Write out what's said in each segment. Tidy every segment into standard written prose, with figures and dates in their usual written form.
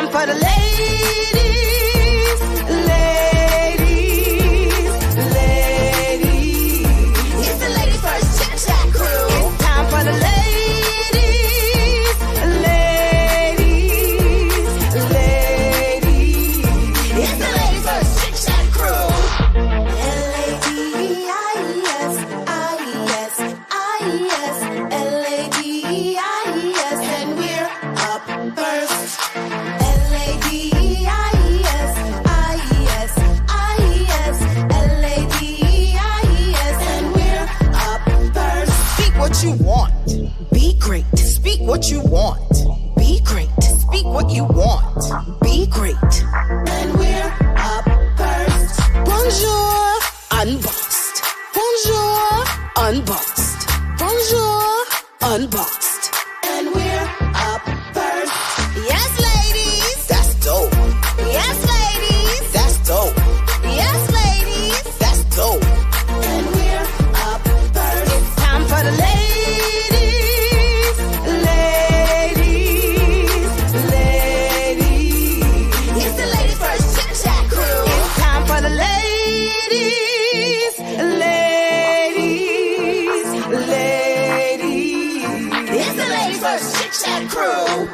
time for the ladies, ladies, ladies. It's the Ladies First Chit-Chat crew. It's time for the ladies, ladies, ladies. It's the Ladies First Chit-Chat crew. L-A-D-E-I-E-S, I-E-S, I-E-S, L-A-D-E-I-E-S, and we're up first. L-A-D-E-I-E-S, I-E-S, I-E-S, L-A-D-E-I-E-S, and we're up first. Speak what you want. Be great. Speak what you want. Be great. Speak what you want. Be great. And we're up first. Bonjour, unboxed. Bonjour, unboxed. Bonjour, unboxed. And we're up first. Yes, ladies. That's dope. Yes, ladies. That's dope. Yes, ladies. That's dope. And we're up first. It's time for the ladies, ladies, ladies. It's the Ladies First Chit-Chat crew. It's time for the ladies, ladies, ladies. It's the Ladies First Chit-Chat crew.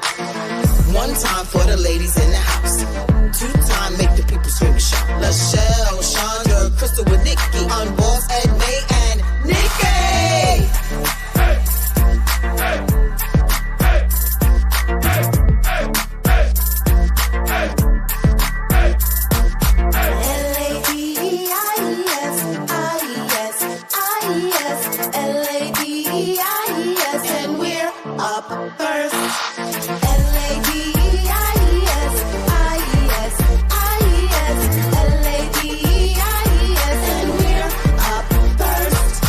One time for the ladies in the house. Two time make the people scream and shout. Lachelle, Chandra, Crystal with Nikki. On Boss, Ed, May, and Nikki. L-A-D-E-I-E-S, I-E-S, I-E-S, L-A-D-E-I-E-S, and we're up first. L-A-D-E-I-E-S, I-E-S, I-E-S, L-A-D-E-I-E-S, and we're up first.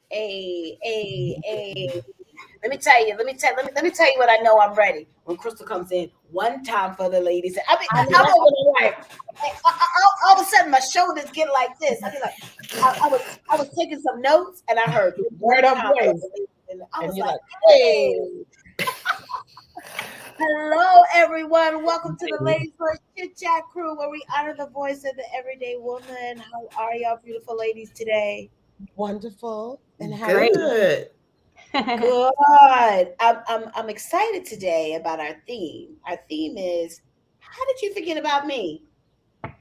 Hey. Let me tell you what I know. I'm ready. When Crystal comes in, one time for the ladies. I'm over the right. All of a sudden, my shoulders get like this. I mean, like I was taking some notes, and I heard word up voice, and I was like, hey. Hello, everyone. Welcome to the Ladies First Chit-Chat crew, where we honor the voice of the everyday woman. How are y'all, beautiful ladies, today? Wonderful. And how Good. Good. I'm excited today about our theme. Our theme is, how did you forget about me?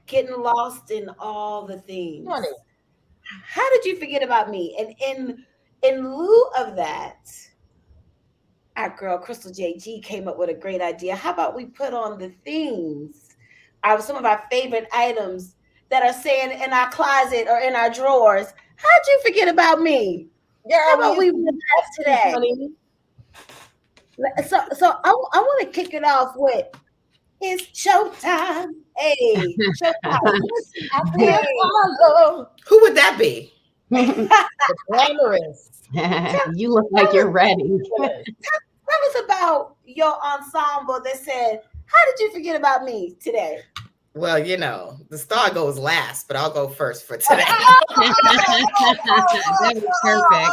Getting lost in all the things. Funny. How did you forget about me? And in lieu of that, our girl Crystal JG came up with a great idea. How about we put on the things of some of our favorite items that are saying in our closet or in our drawers? How'd you forget about me? Yeah, How about we do that today? So I want to kick it off with, it's showtime. Hey, showtime. Hey. Who would that be? The glamorous. You look like you're ready. Tell us about your ensemble that said, how did you forget about me today? Well, you know, the star goes last, but I'll go first for today. That was perfect.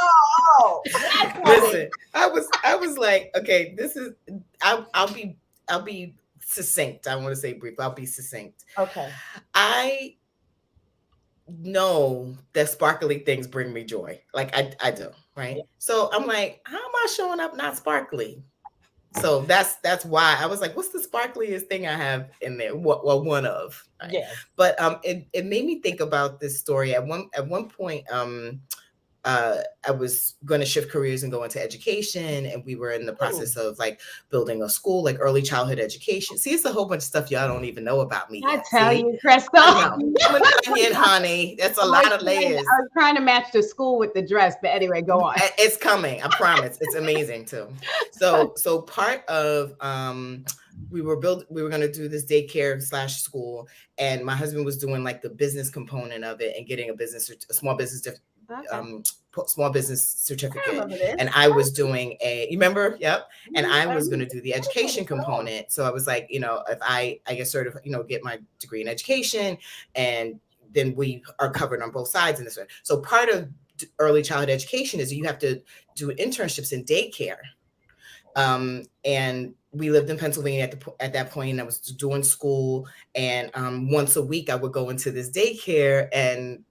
Listen, I was like, okay, this is I'll be succinct. I want to say brief. I'll be succinct. Okay. I know that sparkly things bring me joy. Like I do, right? Yeah. So I'm like, how am I showing up not sparkly? So that's why I was like, what's the sparkliest thing I have in there? Well, one of. Right? Yeah. But it made me think about this story. At one point, I was going to shift careers and go into education, and we were in the process of like building a school, like early childhood education. See, it's a whole bunch of stuff y'all don't even know about me. I tell you, Crystal. I'm an onion, honey. That's a lot of layers. I was trying to match the school with the dress, but anyway, go on. It's coming. I promise. It's amazing too. So part of we were going to do this daycare / school, and my husband was doing like the business component of it and getting a small business certificate, and I was doing you remember? Yep. And I was going to do the education component. So I was like, you know, if I guess sort of, you know, get my degree in education, and then we are covered on both sides in this way. So part of early childhood education is you have to do internships in daycare. And we lived in Pennsylvania at that point, and I was doing school. And once a week, I would go into this daycare and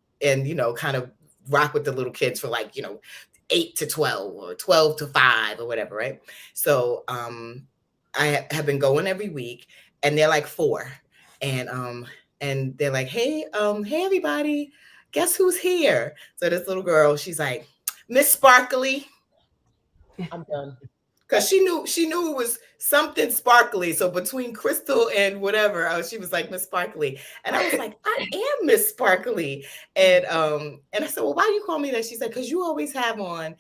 kind of rock with the little kids for 8 to 12 or 12 to 5 or whatever, right? So I have been going every week, and they're like 4, and they're like, hey everybody, guess who's here? So this little girl, she's like, Miss Sparkly. I'm done. Because she knew it was something sparkly. So between Crystal and whatever, she was like Miss Sparkly, and I was like, I am Miss Sparkly, and I said, well, why do you call me that? She said, because you always have on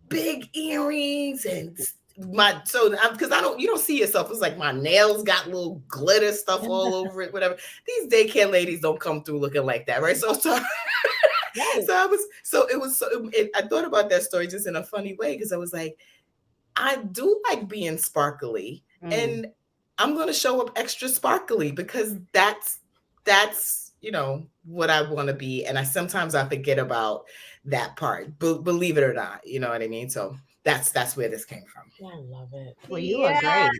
big earrings and because you don't see yourself. It's like my nails got little glitter stuff all over it, whatever. These daycare ladies don't come through looking like that, right? So I thought about that story just in a funny way, because I was like, I do like being sparkly, and I'm going to show up extra sparkly because that's what I want to be. And sometimes I forget about that part, believe it or not, you know what I mean? So that's where this came from. I love it. Well, you are great.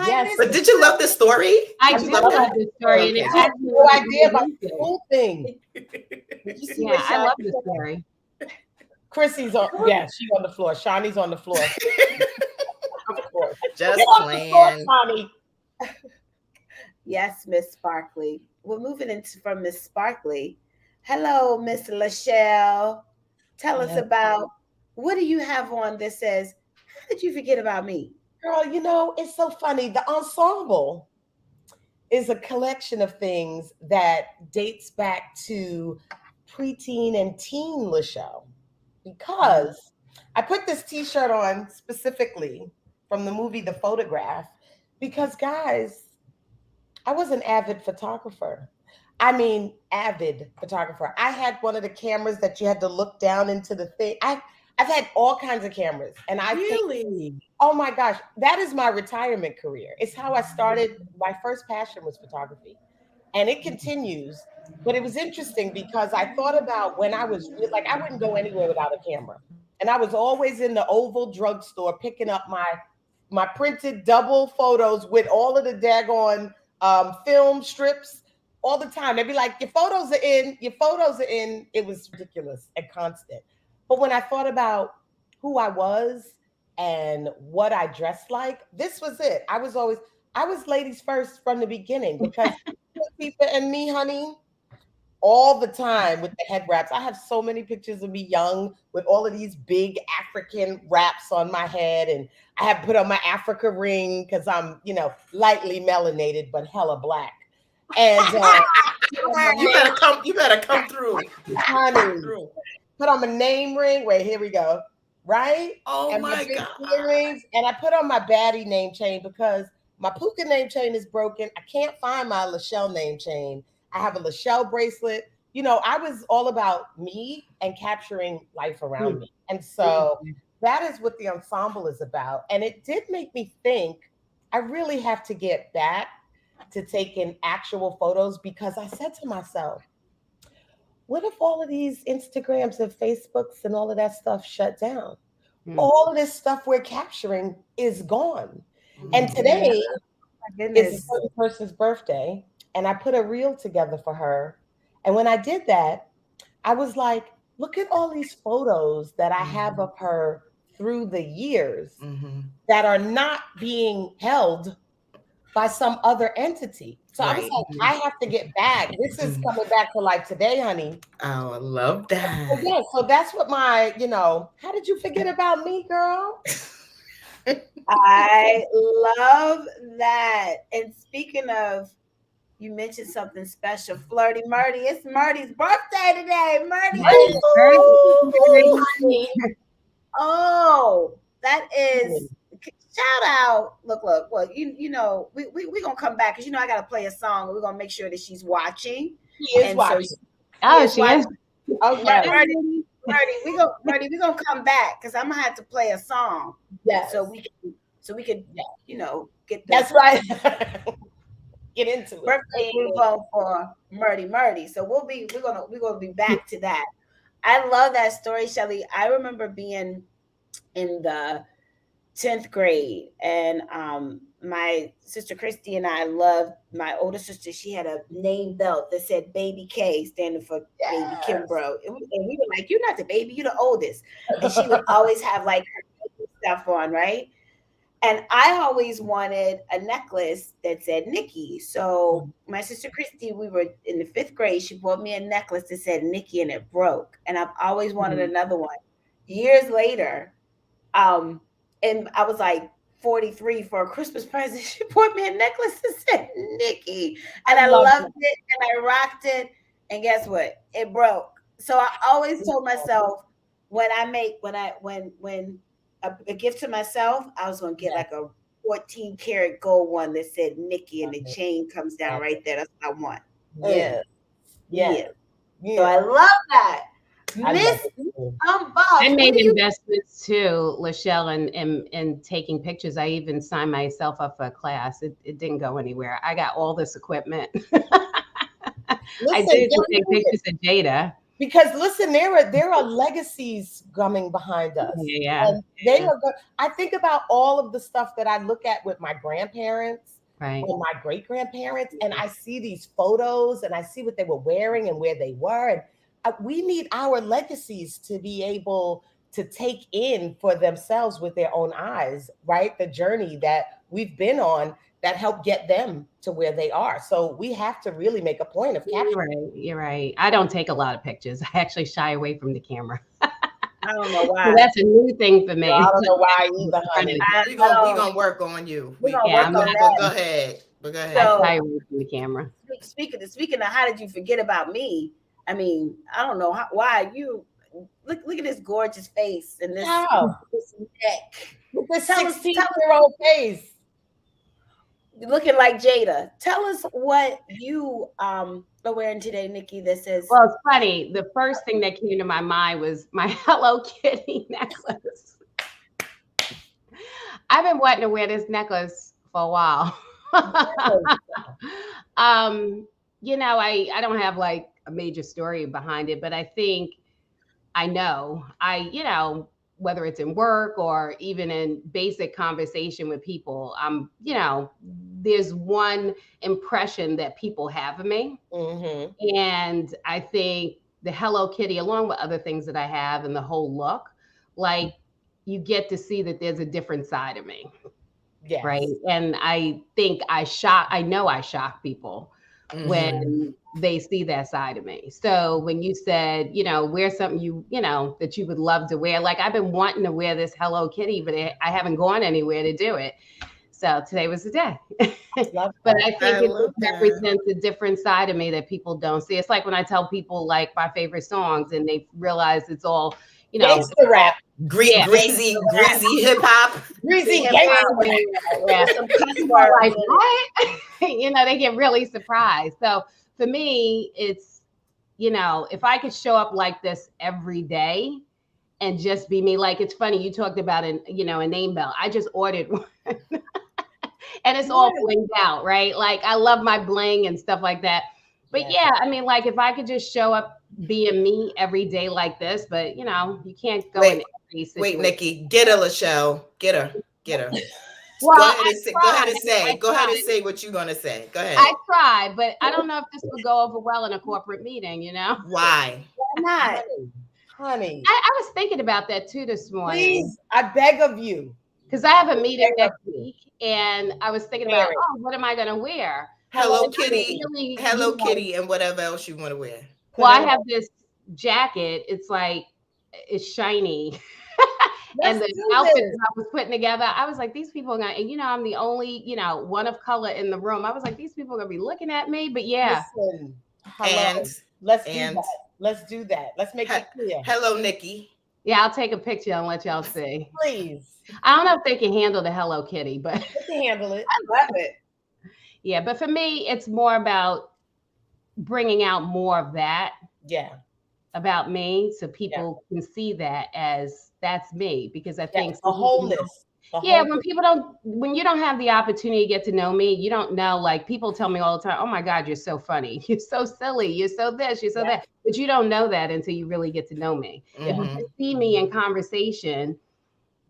Yes. But did you love the story? I do love this story, and I it had has no idea about the whole thing. Yeah, I love the story. Chrissy's on. Yeah, she's on the floor. Shawnee's on the floor. Of course. Just playing. Shawnee. Yes, Miss Sparkly. We're moving from Miss Sparkly. Hello, Miss Lachelle. Tell us about, what do you have on that says, how did you forget about me? Girl, it's so funny. The ensemble is a collection of things that dates back to preteen and teen Lachelle, because I put this t-shirt on specifically from the movie The Photograph because, guys, I was an avid photographer. I mean, avid photographer. I had one of the cameras that you had to look down into the thing. I've had all kinds of cameras, and oh my gosh, that is my retirement career. It's how I started. My first passion was photography, and it continues. But it was interesting because I thought about when I was like, I wouldn't go anywhere without a camera, and I was always in the Oval drugstore picking up my printed double photos with all of the daggone film strips all the time. They'd be like, your photos are in, your photos are in. It was ridiculous and constant. But when I thought about who I was and what I dressed like, this was it. I was ladies first from the beginning, because Pizza and me, honey, all the time with the head wraps. I have so many pictures of me young with all of these big African wraps on my head, and I have put on my Africa ring because I'm, lightly melanated but hella black. And you better come through, honey. Put on my name ring. Wait, here we go. Right? Oh, and my God. Earrings, and I put on my baddie name chain because my Puka name chain is broken. I can't find my Lachelle name chain. I have a Lachelle bracelet. I was all about me and capturing life around me. And so that is what the ensemble is about. And it did make me think I really have to get back to taking actual photos, because I said to myself, what if all of these Instagrams and Facebooks and all of that stuff shut down? All of this stuff we're capturing is gone. And today is the person's birthday, and I put a reel together for her. And when I did that, I was like, look at all these photos that I have of her through the years that are not being held by some other entity. So I was like, I have to get back. This is coming back to life today, honey. Oh, I love that. So that's what my, how did you forget about me, girl? I love that. And speaking of, you mentioned something special, Flirty Murdy. It's Murdy's birthday today. Murdy. Oh, that is, shout out. Look. Well, we're gonna come back because I gotta play a song. We're gonna make sure that she's watching. She is watching. She is. Okay. Murdy, we're gonna come back because I'm gonna have to play a song. Yes. So we can get the That's right. Get into birthday groove on for Murdy. So we're gonna be back to that. I love that story, Shelly. I remember being in the 10th grade, and my sister Christy and I loved my older sister. She had a name belt that said Baby K, standing for Baby Kimbrough. And we were like, "You're not the baby, you're the oldest." And she would always have like her stuff on, right? And I always wanted a necklace that said Nikki. So my sister Christy, we were in the 5th grade. She bought me a necklace that said Nikki, and it broke. And I've always wanted another one. Years later, and I was like 43 for a Christmas present. She bought me a necklace that said Nikki, and I loved it, and I rocked it. And guess what? It broke. So I always told myself when a gift to myself, I was gonna get like a 14 karat gold one that said Nikki, and the chain comes down right there. That's what I want. Yeah. So I love that. Miss Bob, I made investments too, Lachelle, in taking pictures. I even signed myself up for a class. It didn't go anywhere. I got all this equipment. I did take pictures of Jada. Because listen, there are legacies coming behind us. Yeah. And they are good. I think about all of the stuff that I look at with my grandparents, right, and my great grandparents, and I see these photos and I see what they were wearing and where they were. And we need our legacies to be able to take in for themselves with their own eyes, right? The journey that we've been on that helped get them to where they are. So we have to really make a point of capturing. You're right. I don't take a lot of pictures. I actually shy away from the camera. I don't know why. So that's a new thing for me. I don't know why either, honey. We're gonna work on you. We're gonna work on that. Go ahead. But go ahead. So, I shy away from the camera. Speaking of how did you forget about me? I mean, I don't know why you look at this gorgeous face and this neck. This 16-year-old face. Looking like Jada. Tell us what you are wearing today, Nikki, that says. Well, it's funny. The first thing that came to my mind was my Hello Kitty necklace. I've been wanting to wear this necklace for a while. I don't have like a major story behind it, but I think whether it's in work or even in basic conversation with people, there's one impression that people have of me. Mm-hmm. And I think the Hello Kitty, along with other things that I have and the whole look, like you get to see that there's a different side of me. Yes. Right. And I think I shock people when they see that side of me. So when you said, wear something that you would love to wear, like I've been wanting to wear this Hello Kitty, but I haven't gone anywhere to do it. So today was the day. But I think it represents a different side of me that people don't see. It's like when I tell people like my favorite songs and they realize it's all, gangster rap. Greasy hip hop. Greasy gangster rap. Like, what? They get really surprised. So for me, it's, if I could show up like this every day and just be me, like, it's funny. You talked about a name belt. I just ordered one and it's all blinged out, right? Like I love my bling and stuff like that. But like if I could just show up being me every day like this, but you can't go in every situation. Wait, Nikki, get her, Lachelle. Get her. Well, go ahead and say what you're gonna say. Go ahead. I try, but I don't know if this would go over well in a corporate meeting, Why? Why not? Honey. I was thinking about that too this morning. Please, I beg of you. Because I have a meeting next week and I was thinking about, what am I gonna wear? Hello Kitty, Kitty, and whatever else you want to wear. Well, I have this jacket. It's like, it's shiny. And the outfit that I was putting together, I was like, these people are gonna, and I'm the only, one of color in the room. I was like, these people are gonna be looking at me, but yeah. Listen, let's do that. Let's make it clear. Hello, Nikki. Yeah, I'll take a picture and let y'all see. Please. I don't know if they can handle the Hello Kitty, but they can handle it. I love it. Yeah, but for me, it's more about bringing out more of that. Yeah. About me, so people can see that as that's me, because I think a wholeness. Yeah, when you don't have the opportunity to get to know me, you don't know, like people tell me all the time, oh my God, you're so funny. You're so silly. You're so this, you're so that. But you don't know that until you really get to know me. If you just see me in conversation,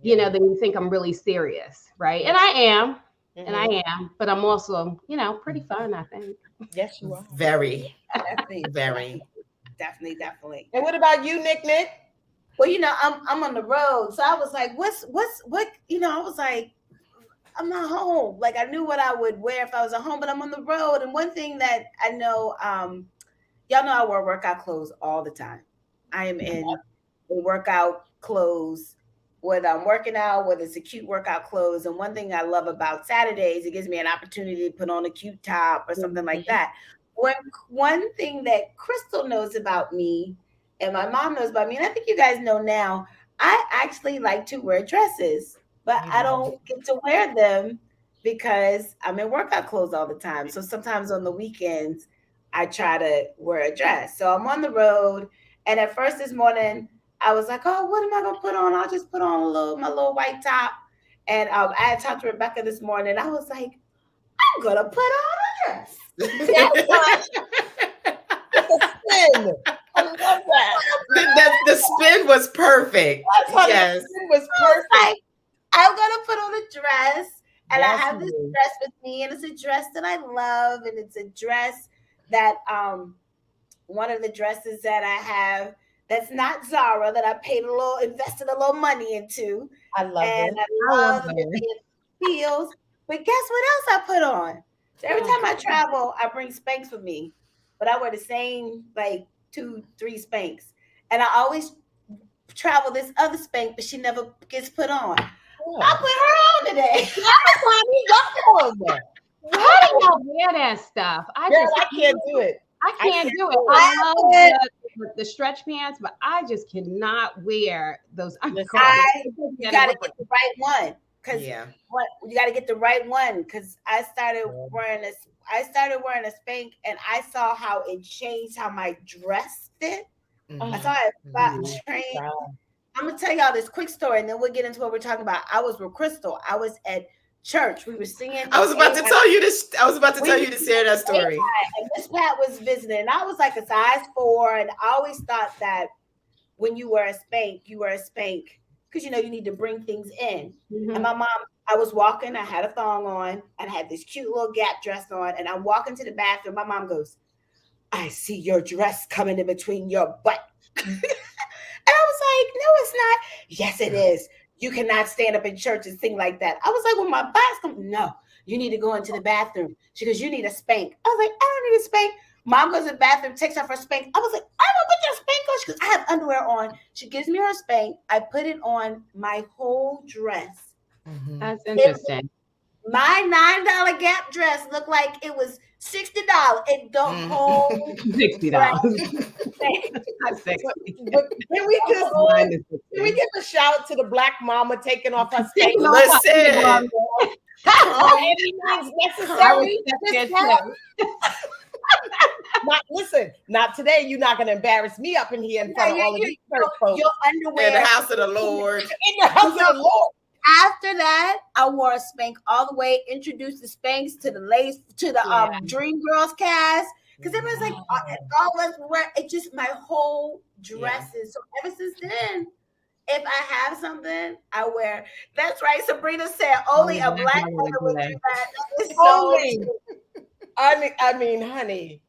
then you think I'm really serious, right? And I am, but I'm also, pretty fun, I think. Yes, you are. Very, Definitely, very. definitely. And what about you, Nick? Well, I'm on the road, so I was like, what? I was like, I'm not home. Like I knew what I would wear if I was at home, but I'm on the road. And one thing that I know, y'all know I wear workout clothes all the time. I am in workout clothes, whether I'm working out, whether it's a cute workout clothes. And one thing I love about Saturdays, it gives me an opportunity to put on a cute top or something like that. One thing that Crystal knows about me and my mom knows about me, and I think you guys know now, I actually like to wear dresses, but I don't get to wear them because I'm in workout clothes all the time. So sometimes on the weekends, I try to wear a dress. So I'm on the road. And at first this morning, I was like, oh, what am I going to put on? I'll just put on my little white top. And I had talked to Rebecca this morning. And I was like, I'm going to put on a dress. That's a spin. I love that. The spin was perfect. Yes. The spin was perfect. Like, I'm going to put on a dress. And I have this dress with me. And it's a dress that I love. And it's a dress that one of the dresses that I have that's not Zara, that I invested a little money into. I love it. And I love it feels. But guess what else I put on? So every time I travel, I bring Spanx with me. But I wear the same, like 2-3 Spanx. And I always travel this other Spanx, but she never gets put on. I put her on today. How do y'all wear that stuff? I can't do it. I can't do it. I love the stretch pants, but I just cannot wear those underclothes. You got to get the right one. Because you got to get the right one. Because I started wearing a Spank, and I saw how it changed how my dress fit. I saw it about trained. I'm gonna tell y'all this quick story, and then we'll get into what we're talking about. I was with Crystal. I was at church. We were singing. I was about to tell you this. I was about to tell you to share that story. And Miss Pat was visiting, and I was like a size 4, and I always thought that when you wear a Spank, because you need to bring things in. And my mom, I was walking. I had a thong on, and I had this cute little Gap dress on, and I'm walking to the bathroom. My mom goes, "I see your dress coming in between your butt." And I was like, no, it's not. Yes, it is. You cannot stand up in church and sing like that. I was like, well, my butt's coming. No, you need to go into the bathroom. She goes, you need a Spank. I was like, I don't need a Spank. Mom goes to the bathroom, takes off her Spank. I was like, I don't put your Spank on. She goes, I have underwear on. She gives me her Spank. I put it on my whole dress. That's interesting. My $9 Gap dress looked like it was $60. It don't hold $60. But can we give a shout out to the Black mama taking off her Spank? Listen. Any means necessary. Not today. You're not going to embarrass me up in here in front of all of these folks. Your underwear in the house of the Lord. In the house of the Lord. After that, I wore a Spank all the way, introduced the Spanks to the Dream Girls cast. Because everyone's like, all of us wear it, just my whole dresses. So ever since then, if I have something, I wear. That's right. Sabrina said only a Black mother would do that. That is so true. I mean, honey.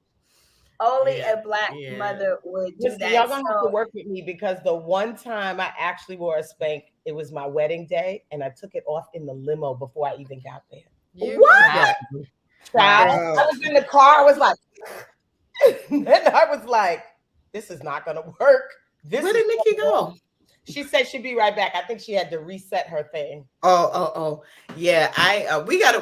Only a Black mother would do that. Y'all gonna have to work with me, because the one time I actually wore a Spank, it was my wedding day, and I took it off in the limo before I even got there. What? I was in the car. I was like, and I was like, this is not gonna work. Where did Nikki go? She said she'd be right back. I think she had to reset her thing. Oh. Yeah, we gotta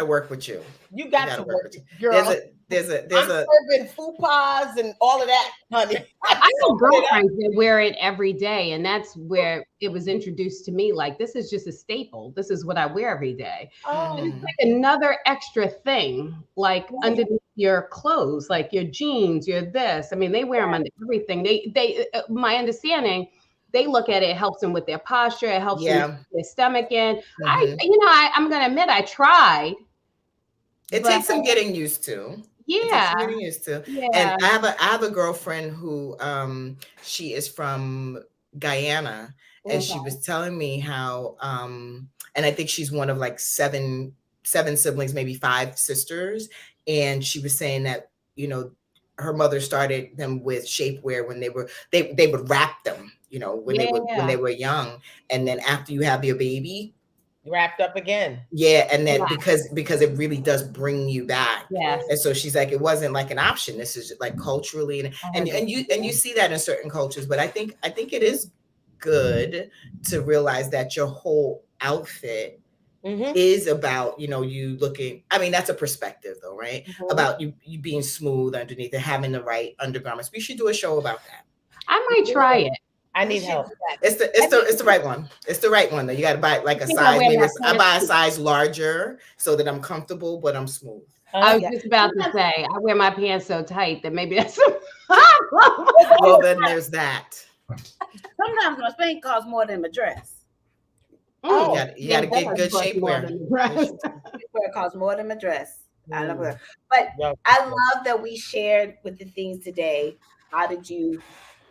work with you. You got to work with you. Girl. There's I'm serving fupas and all of that, honey. I know girlfriends that wear it every day, and that's where it was introduced to me. Like, this is just a staple. This is what I wear every day. And it's like another extra thing, like underneath your clothes, like your jeans, your this. I mean, they wear them under everything. They my understanding, they look at it, it helps them with their posture, it helps them Yeah. keep their stomach in. Mhm. I'm gonna admit I tried, It but takes some getting used to. It takes yeah, some getting used to. And yeah, I have a girlfriend who she is from Guyana, and okay, she was telling me how and I think she's one of like seven siblings, maybe five sisters, and she was saying that, you know, her mother started them with shapewear when they would wrap them, you know, when yeah, they were young, and then after you have your baby, Wrapped up again. yeah, and then yeah, because it really does bring you back. yes. And so she's like, it wasn't like an option. This is like culturally, and I and, heard that and you and you before. see that in certain cultures. But I think it is good to realize that your whole outfit Mm-hmm. is about, you know, you looking. I mean, that's a perspective though, right? Mm-hmm. About you being smooth underneath and having the right undergarments. We should do a show about that. I might try it. I We need should help. do that. It's the right one. It's the right one though. You got to buy like I a think I size. wear Maybe my I buy a pants. size larger so that I'm comfortable, but I'm smooth. I Uh, was Yeah. just about to Sometimes, say I wear my pants so tight that maybe that's a problem. Well, then there's that. sometimes my spank costs more than my dress. You Mm, oh, got you got yeah, to it get does good cost more shapewear. than the dress. It costs more than my dress. I love mm, it. But yeah. I love that we shared with the things today. How did you,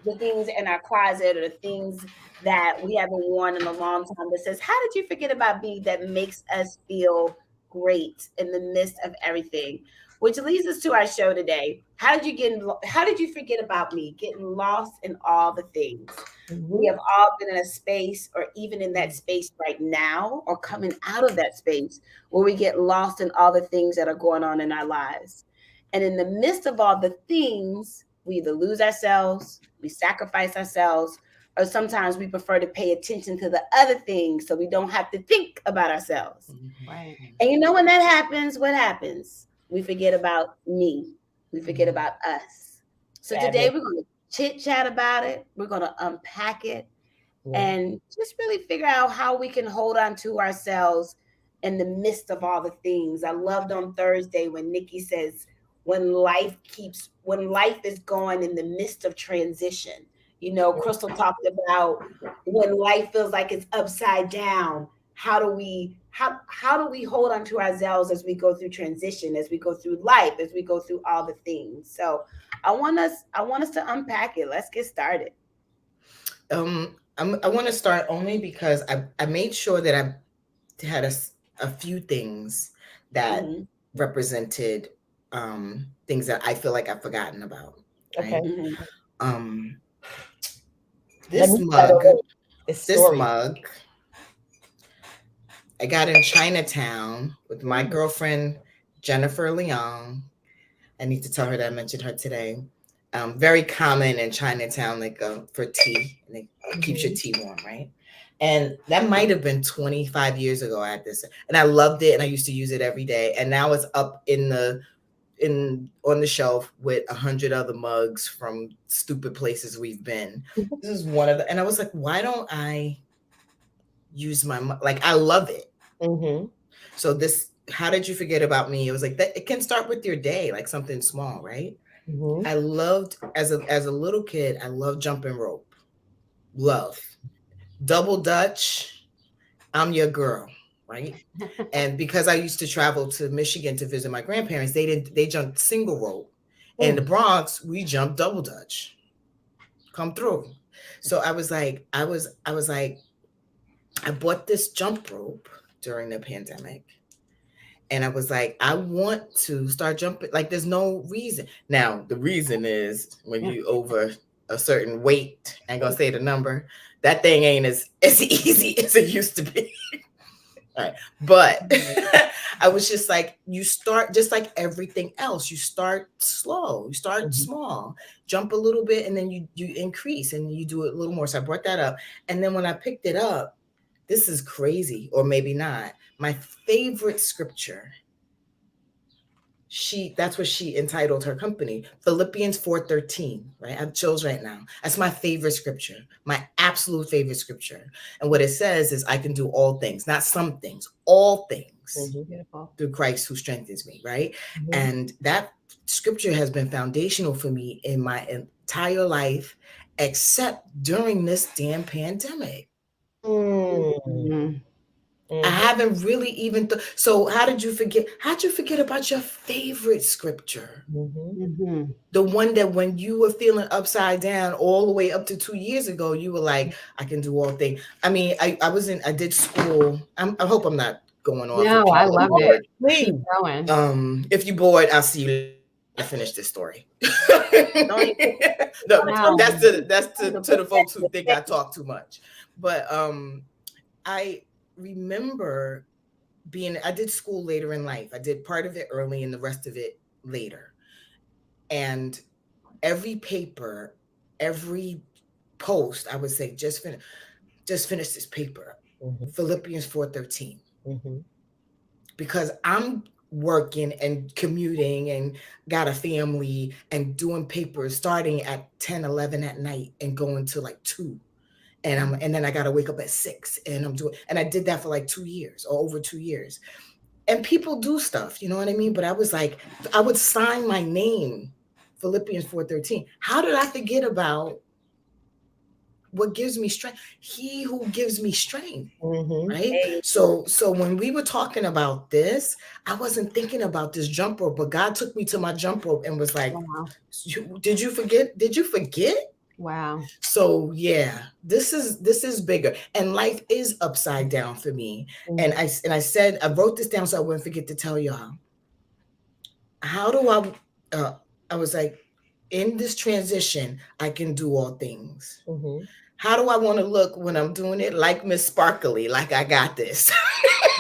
the things in our closet or the things that we haven't worn in a long time that says, how did you forget about me that makes us feel great in the midst of everything? Which leads us to our show today. How did you forget about me? Getting lost in all the things. We Mhm. have all been in a space or even in that space right now or coming out of that space where we get lost in all the things that are going on in our lives. And in the midst of all the things, we either lose ourselves, we sacrifice ourselves, or sometimes we prefer to pay attention to the other things so we don't have to think about ourselves. Right. And you know, when that happens, what happens? We forget about me, we forget about us. So today Sadly. we're going to chit chat about it, we're going to unpack it, Yeah. and just really figure out how we can hold on to ourselves in the midst of all the things. I loved on Thursday when Nikki says, when life is going in the midst of transition. You know, Crystal talked about when life feels like it's upside down. How do we hold on to ourselves as we go through transition, as we go through life, as we go through all the things? So I want us to unpack it. Let's get started. I want to start only because I made sure that I had a few things that Mhm, represented things that I feel like I've forgotten about. Okay. Right. mhm. Um, Let this me start mug, over. It's this story. mug, I got in Chinatown with my Mm. girlfriend Jennifer Leong. I need to tell her that I mentioned her today. Very common in Chinatown, like for tea, and it keeps your Mhm. tea warm, right? And that might have been 25 years ago. I had this, and I loved it, and I used to use it every day. And now it's up in on the shelf with 100 other mugs from stupid places we've been. This is one of the, and I was like, why don't I use like I love it. Mhm. So this, how did you forget about me? It was like that. It can start with your day, like something small, right? Mhm. I loved as a little kid. I loved jumping rope. Love double dutch. I'm your girl, right? And because I used to travel to Michigan to visit my grandparents, they jumped single rope. And in the Mm. Bronx, we jumped double dutch. Come through. So I was like, I bought this jump rope during the pandemic. And I was like, I want to start jumping. Like, there's no reason. Now, the reason is when you over a certain weight, I ain't gonna say the number, that thing ain't as easy as it used to be. All right. But I was just like, you start just like everything else. You start slow, you start Mhm. small, jump a little bit, and then you increase and you do it a little more. So I brought that up. And then when I picked it up, this is crazy, or maybe not. My favorite scripture, that's what she entitled her company, Philippians 4:13, right? I have chills right now. That's my favorite scripture, my absolute favorite scripture. And what it says is, I can do all things, not some things, all things Mhm. Beautiful. through Christ who strengthens me, right? Mhm. And that scripture has been foundational for me in my entire life. except during this damn pandemic. Mm. Mhm. I Mhm. haven't really even so how did you forget? How'd you forget about your favorite scripture? Mhm. Mhm. The one that when you were feeling upside down all the way up to 2 years ago, you were like, I can do all things. I mean, I did school. I hope I'm not going off and No, I people are love it. bored. Keep Please. going. If you're bored, I'll see you later. I finish this story. Don't even No, Wow. to the folks who think I talk too much. But I remember I did school later in life. I did part of it early and the rest of it later. And every paper, every post, I would say, just finish this paper. Mhm. Philippians 4:13. Mhm. Because I'm working and commuting and got a family and doing papers starting at 10, 11 at night and going to like 2. And then I got to wake up at 6 and and I did that for like 2 years or over 2 years. And people do stuff, you know what I mean? But I was like, I would sign my name, Philippians 4:13. How did I forget about what gives me strength? He who gives me strength. Mhm. Right. So when we were talking about this, I wasn't thinking about this jump rope, but God took me to my jump rope and was like, Wow. did you forget? Did you forget? Wow. So yeah, this is bigger, and life is upside down for me. And Mhm. I said I wrote this down so I wouldn't forget to tell y'all. How do I was like, in this transition, I can do all things. Mhm. How do I want to look when I'm doing it? Like Miss Sparkly, like I got this.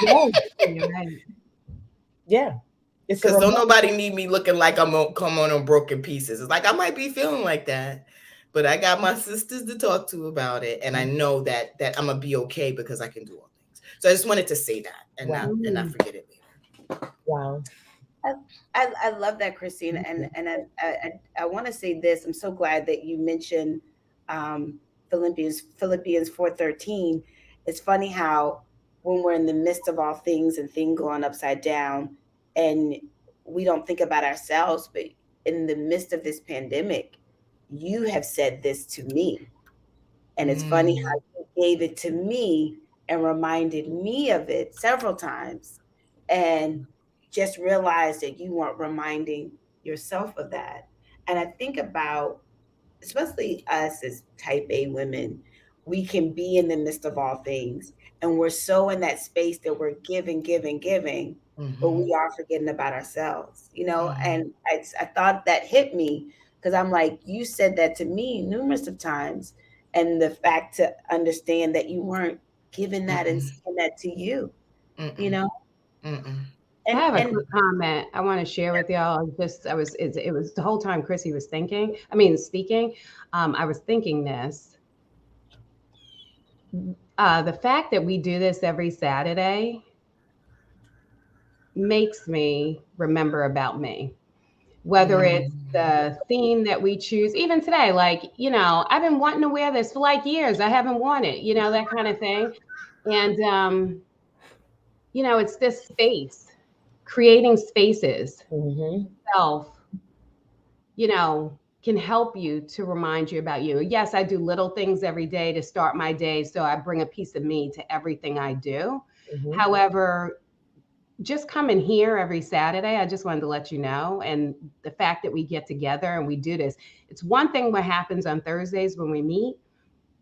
Yeah. You're right. Yeah. It's a Because don't reminder. nobody need me looking like I'm on, come on broken pieces. It's like I might be feeling like that, but I got my sisters to talk to about it, and I know that I'm gonna be okay because I can do all things. So I just wanted to say that Wow. and not Mm. forget it later. Wow. I love that, Christine, and I want to say this. I'm so glad that you mentioned um, Philippians 4:13. It's funny how when we're in the midst of all things and things going upside down, and we don't think about ourselves, but in the midst of this pandemic, you have said this to me, and it's funny how Mm, you gave it to me and reminded me of it several times, and just realized that you weren't reminding yourself of that. And I think about, especially us as type A women, we can be in the midst of all things. And we're so in that space that we're giving, giving, giving, but mm-hmm, we are forgetting about ourselves, you know? mm-hmm, And I thought that hit me because I'm like, you said that to me numerous of times. And the fact to understand that you weren't giving that and mm-mm, saying that to you, you mm-mm, know? mm-mm. I And, have a and quick comment I want to share with y'all. Just it was the whole time Chrissy was thinking. I mean, speaking. I was thinking this. The fact that we do this every Saturday makes me remember about me. Whether it's the theme that we choose, even today, like, I've been wanting to wear this for like years. I haven't worn it, that kind of thing. And, it's this space, creating spaces Mhm. self, you know, can help you to remind you about you. Yes, I do little things every day to start my day. So I bring a piece of me to everything I do. Mhm. However, just coming here every Saturday, I just wanted to let you know. And the fact that we get together and we do this, it's one thing what happens on Thursdays when we meet,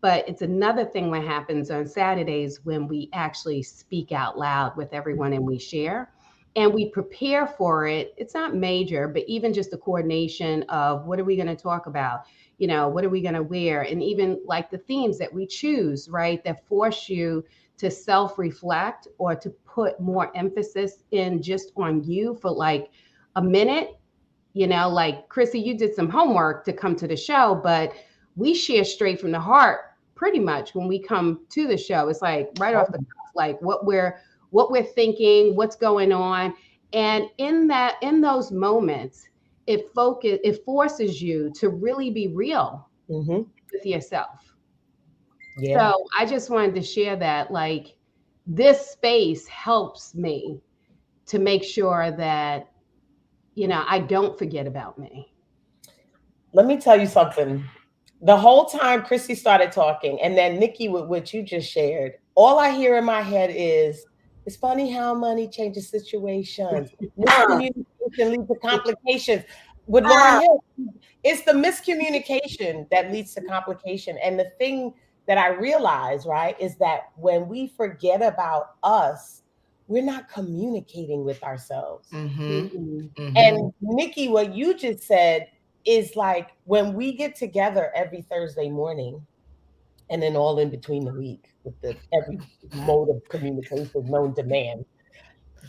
but it's another thing what happens on Saturdays when we actually speak out loud with everyone and we share and we prepare for it. It's not major, but even just the coordination of what are we going to talk about? What are we going to wear? And even like the themes that we choose, right? That force you to self reflect or to put more emphasis in just on you for like a minute. Like Chrissy, you did some homework to come to the show, but we share straight from the heart pretty much when we come to the show. It's like right off the cuff, like what we're thinking, what's going on. And in those moments, it forces you to really be real Mhm. with yourself. Yeah. So I just wanted to share that, like, this space helps me to make sure that, I don't forget about me. Let me tell you something. The whole time Chrissy started talking, and then Nikki, with what you just shared, all I hear in my head is, it's funny how money changes situations. Miscommunication leads to complications. With Lauren Hill, it's the miscommunication that leads to complication. And the thing that I realize, right, is that when we forget about us, we're not communicating with ourselves. And Nikki, what you just said is like when we get together every Thursday morning and then all in between the week with the every mode of communication known to man.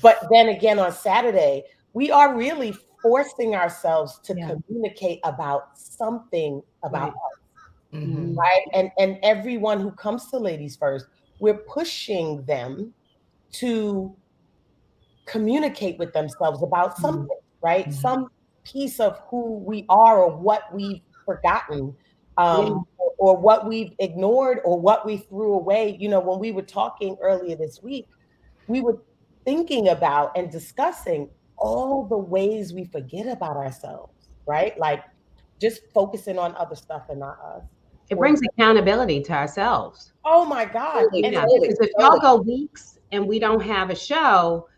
But then again on Saturday, we are really forcing ourselves to communicate about something about us. Right. And everyone who comes to Ladies First, we're pushing them to communicate with themselves about something, right? Some piece of who we are or what we've forgotten, or what we've ignored or what we threw away. You know, when we were talking earlier this week, we were thinking about and discussing all the ways we forget about ourselves, right? Like just focusing on other stuff and not us. It brings accountability to ourselves. Oh my God. Totally, And because if y'all go weeks and we don't have a show,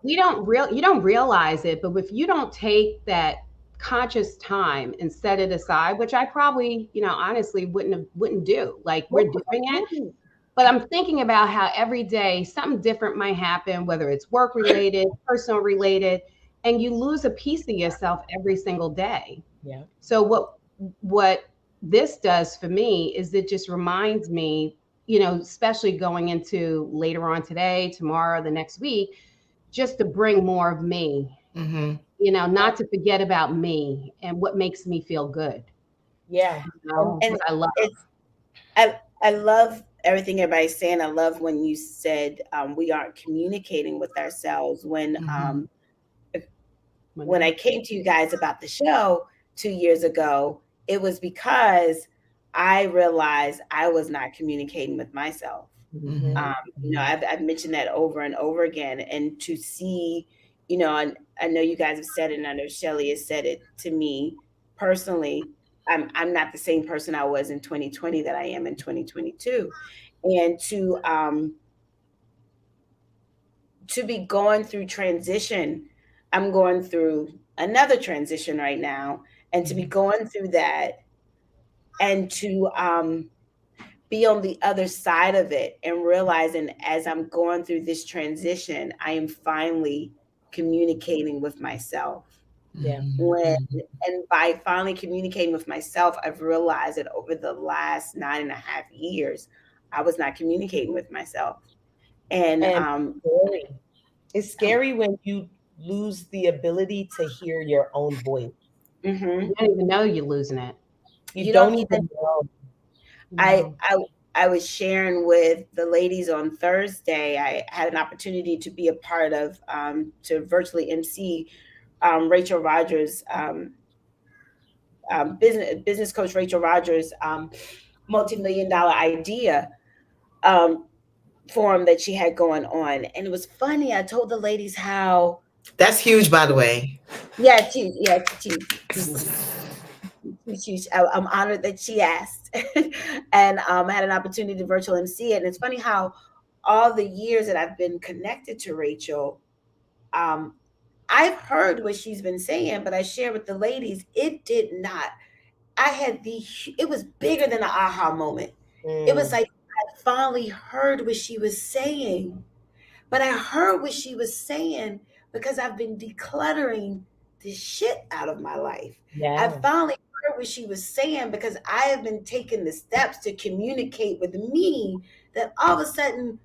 you don't realize it, but if you don't take that conscious time and set it aside, which I probably, honestly wouldn't do. Like we're doing it. But I'm thinking about how every day something different might happen, whether it's work related, personal related, and you lose a piece of yourself every single day. Yeah. So what this does for me is it just reminds me, especially going into later on today, tomorrow, the next week, just to bring more of me, not to forget about me and what makes me feel good. Yeah. And I love I love everything everybody's saying. I love when you said we aren't communicating with ourselves. When I came to you guys about the show 2 years ago, it was because I realized I was not communicating with myself. I've mentioned that over and over again, and to see, and I know you guys have said it, and I know Shelly has said it to me personally. I'm not the same person I was in 2020 that I am in 2022, and to be going through transition. I'm going through another transition right now, and to be going through that, and to be on the other side of it and realizing as I'm going through this transition, I am finally communicating with myself. Yeah. And by finally communicating with myself, I've realized that over the last 9.5 years, I was not communicating with myself. And it's scary when you lose the ability to hear your own voice. You don't even know you're losing it. You don't even know. I was sharing with the ladies on Thursday. I had an opportunity to be a part of, to virtually MC Rachel Rogers, business coach Rachel Rogers, multi-million-dollar idea forum that she had going on. And it was funny. I told the ladies how. That's huge, by the way. Yeah, it's huge. Yeah, it's huge. I'm honored that she asked, and I had an opportunity to virtual MC it. And it's funny how all the years that I've been connected to Rachel, I've heard what she's been saying, but I share with the ladies, it did not. It was bigger than an aha moment. It was like I finally heard what she was saying, but I heard what she was saying because I've been decluttering the shit out of my life. Yeah. I finally heard what she was saying because I have been taking the steps to communicate with me, that all of a sudden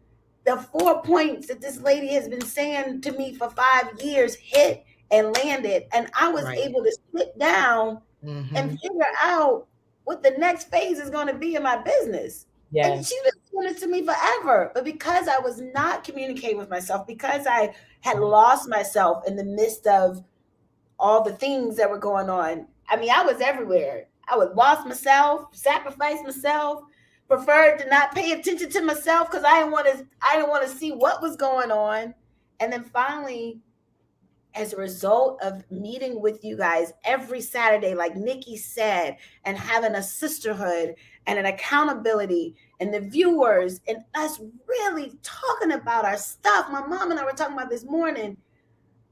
the 4 points that this lady has been saying to me for 5 years hit and landed. And I was able to sit down and figure out what the next phase is going to be in my business. Yeah. And she's been doing it to me forever. But because I was not communicating with myself, because I had lost myself in the midst of all the things that were going on. I mean, I was everywhere. I would lost myself, sacrifice myself, preferred to not pay attention to myself because I didn't want to see what was going on. And then finally, as a result of meeting with you guys every Saturday, like Nikki said, and having a sisterhood and an accountability, and the viewers and us really talking about our stuff. My mom and I were talking about this morning.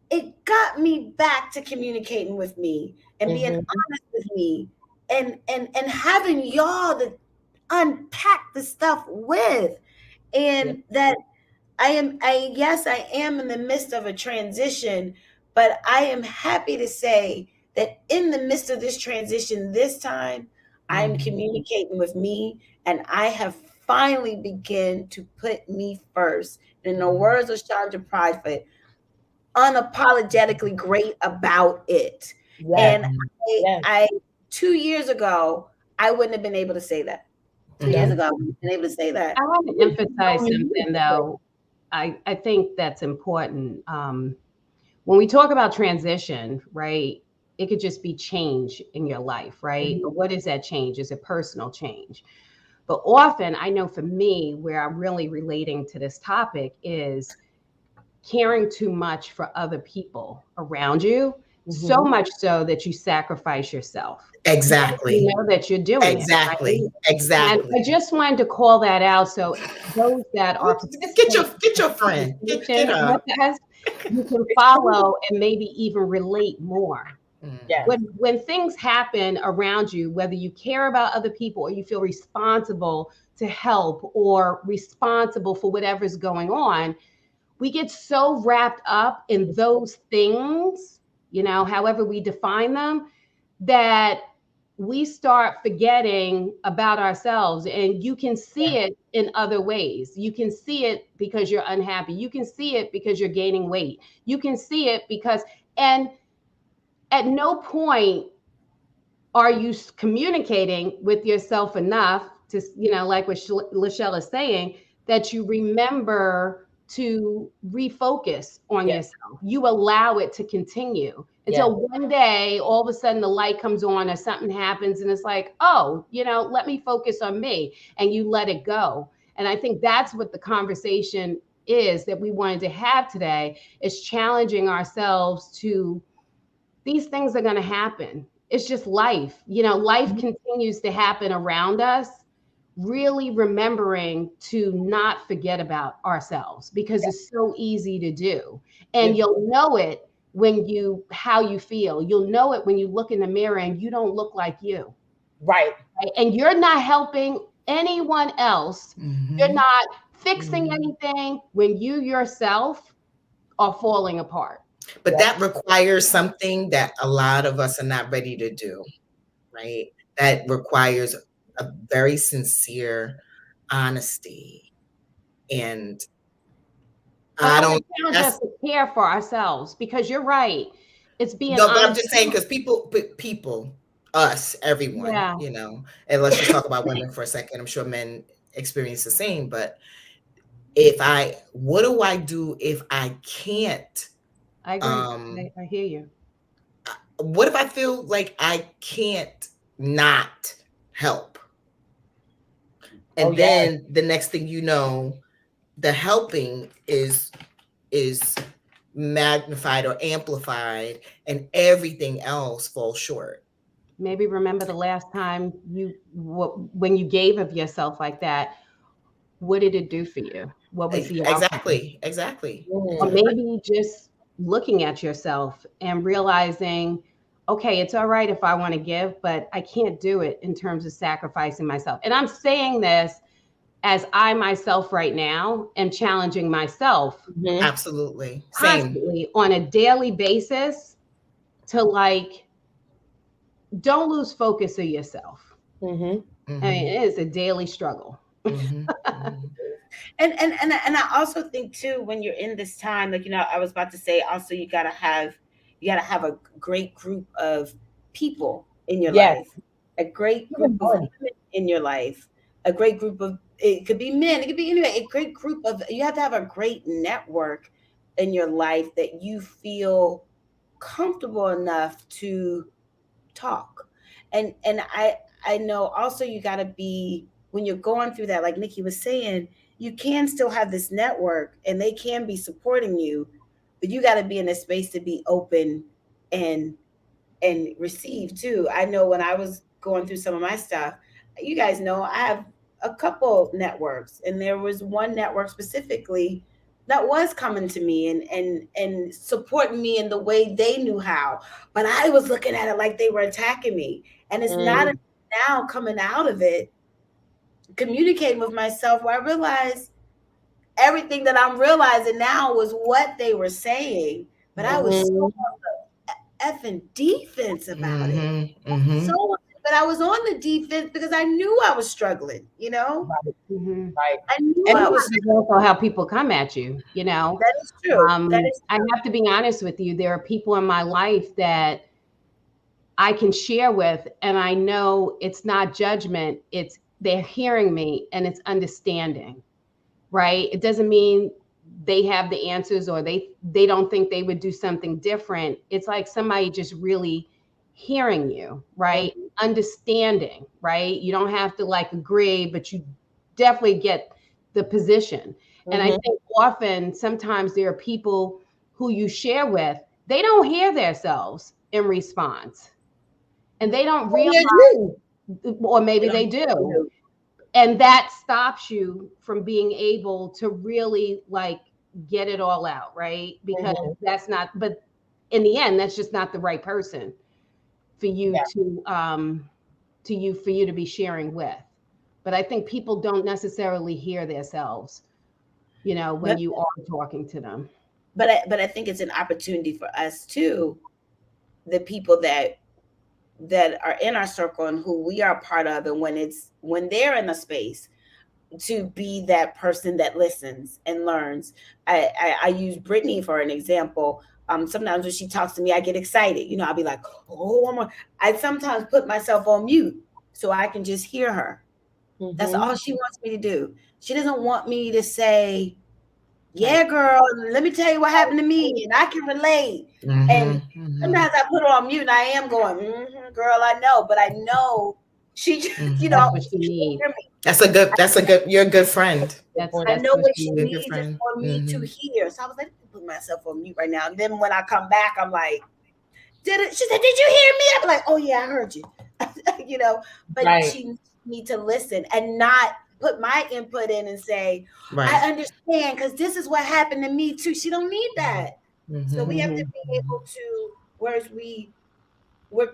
It got me back to communicating with me and being honest with me, and having y'all to unpack the stuff with. And that yes, I am in the midst of a transition, but I am happy to say that in the midst of this transition this time, I'm communicating with me, and I have finally begun to put me first. In the words of Chandra Pradford, unapologetically great about it. Yes. And Yes. I 2 years ago, I wouldn't have been able to say that. 2 years ago, I wouldn't have been able to say that. I want to emphasize something, though. I think that's important. When we talk about transition, right, it could just be change in your life, right? But what is that change? Is it personal change? But often, I know for me, where I'm really relating to this topic is caring too much for other people around you, so much so that you sacrifice yourself. Exactly. You know that you're doing Exactly. it. Right? Exactly. And I just wanted to call that out. So those that are Get your friend. Get her. with us, you can follow and maybe even relate more. Yes. When things happen around you, whether you care about other people or you feel responsible to help or responsible for whatever's going on, we get so wrapped up in those things, however we define them, that we start forgetting about ourselves. And you can see it in other ways. You can see it because you're unhappy. You can see it because you're gaining weight. You can see it and at no point are you communicating with yourself enough to, like what Lachelle is saying, that you remember to refocus on yourself. You allow it to continue until one day, all of a sudden the light comes on or something happens and it's like, oh, let me focus on me, and you let it go. And I think that's what the conversation is that we wanted to have today, is challenging ourselves to, these things are going to happen. It's just life. Life continues to happen around us. Really remembering to not forget about ourselves, because it's so easy to do. And you'll know it how you feel. You'll know it when you look in the mirror and you don't look like you. Right. And you're not helping anyone else. You're not fixing anything when you yourself are falling apart. But that requires something that a lot of us are not ready to do, right? That requires a very sincere honesty. And I don't challenge us to care for ourselves, because you're right. It's being no, but honest. I'm just saying, because people, us, everyone, and let's just talk about women for a second. I'm sure men experience the same, but what do I do if I can't? I agree. I hear you. What if I feel like I can't not help? And then the next thing you know, the helping is magnified or amplified, and everything else falls short. Maybe remember the last time when you gave of yourself like that, what did it do for you? What was the outcome? Exactly. Or maybe just looking at yourself and realizing, okay, it's all right if I want to give, but I can't do it in terms of sacrificing myself. And I'm saying this as I myself right now am challenging myself. Absolutely. Constantly on a daily basis to don't lose focus of yourself. I mean, it is a daily struggle. And I also think too, when you're in this time, I was about to say, also you gotta have a great group of people in your life, a great group of women in your life, a great group of, it could be men, it could be anyway, a great group of, you have to have a great network in your life that you feel comfortable enough to talk. And I know also you got to be, when you're going through that, like Nikki was saying, you can still have this network and they can be supporting you, but you got to be in a space to be open and receive too. I know when I was going through some of my stuff, you guys know I have a couple networks, and there was one network specifically that was coming to me and supporting me in the way they knew how, but I was looking at it like they were attacking me. And it's not now coming out of it, communicating with myself, where I realized everything that I'm realizing now was what they were saying, but I was so on the effing defense about it. So, but I was on the defense because I knew I was struggling, you know? Right. I knew And I was. that's also how people come at you, you know? That is true. That is I have to be honest with you. There are people in my life that I can share with, and I know it's not judgment. It's they're hearing me and it's understanding, right? It doesn't mean they have the answers or they don't think they would do something different. It's like somebody just really hearing you, right? Understanding, right? You don't have to like agree, but you definitely get the position. And I think often sometimes there are people who you share with, they don't hear themselves in response. And they don't realize, or maybe they do. And that stops you from being able to really like get it all out, right? Because that's not, but in the end, that's just not the right person for you for you to be sharing with. But I think people don't necessarily hear themselves, you know, when you are talking to them. But I think it's an opportunity for us too, the people that are in our circle and who we are part of, and when they're in a space, to be that person that listens and learns. I use Brittany for an example. Sometimes when she talks to me, I get excited. You know, I'll be like, oh, I sometimes put myself on mute so I can just hear her. That's all she wants me to do. She doesn't want me to say, yeah, girl, let me tell you what happened to me, and I can relate. And sometimes I put her on mute, and I am going, girl, I know, but I know she, you know, That's what you need. That's a good, you're a good friend. I know what she needs is for me to hear. So I was like, let me put myself on mute right now. And then when I come back, I'm like, did it? She said, did you hear me? I'm like, oh yeah, I heard you. You know, but she needs me to listen and not put my input in and say, I understand because this is what happened to me too. She don't need that. So we have to be able to, whereas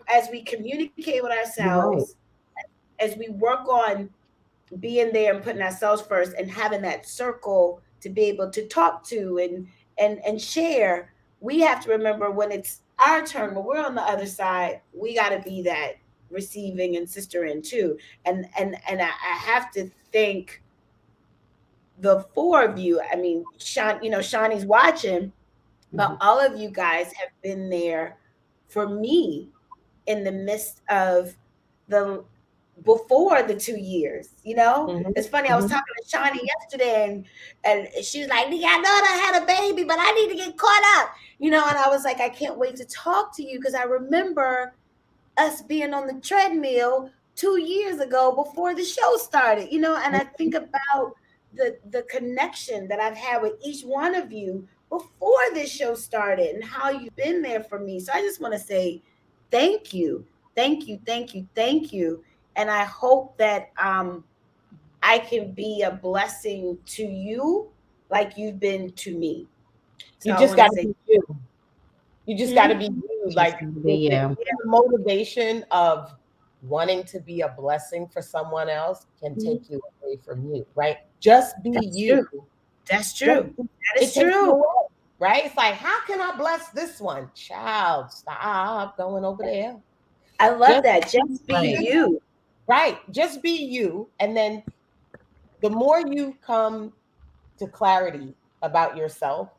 as we communicate with ourselves, as we work on being there and putting ourselves first and having that circle to be able to talk to and share, we have to remember when it's our turn, when we're on the other side, we got to be that receiving and sister in too. And I have to thank the four of you. I mean, Sean, you know, Shawnee's watching, but all of you guys have been there for me in the midst of before the 2 years, you know. It's funny, I was talking to Shawnee yesterday, and she was like, I know I had a baby, but I need to get caught up, you know. And I was like, I can't wait to talk to you because I remember us being on the treadmill 2 years ago before the show started, you know. And I think about the connection that I've had with each one of you before this show started and how you've been there for me. So I just want to say thank you. Thank you, thank you, thank you. And I hope that I can be a blessing to you like you've been to me. So you just got to be you. You just got to be you. Like the motivation of wanting to be a blessing for someone else can take you away from you, right? Just be you. That's true. That is true. Away, right? It's like, how can I bless this one? Child, stop going over there. I love that. Just be you. Right. Just be you. And then the more you come to clarity about yourself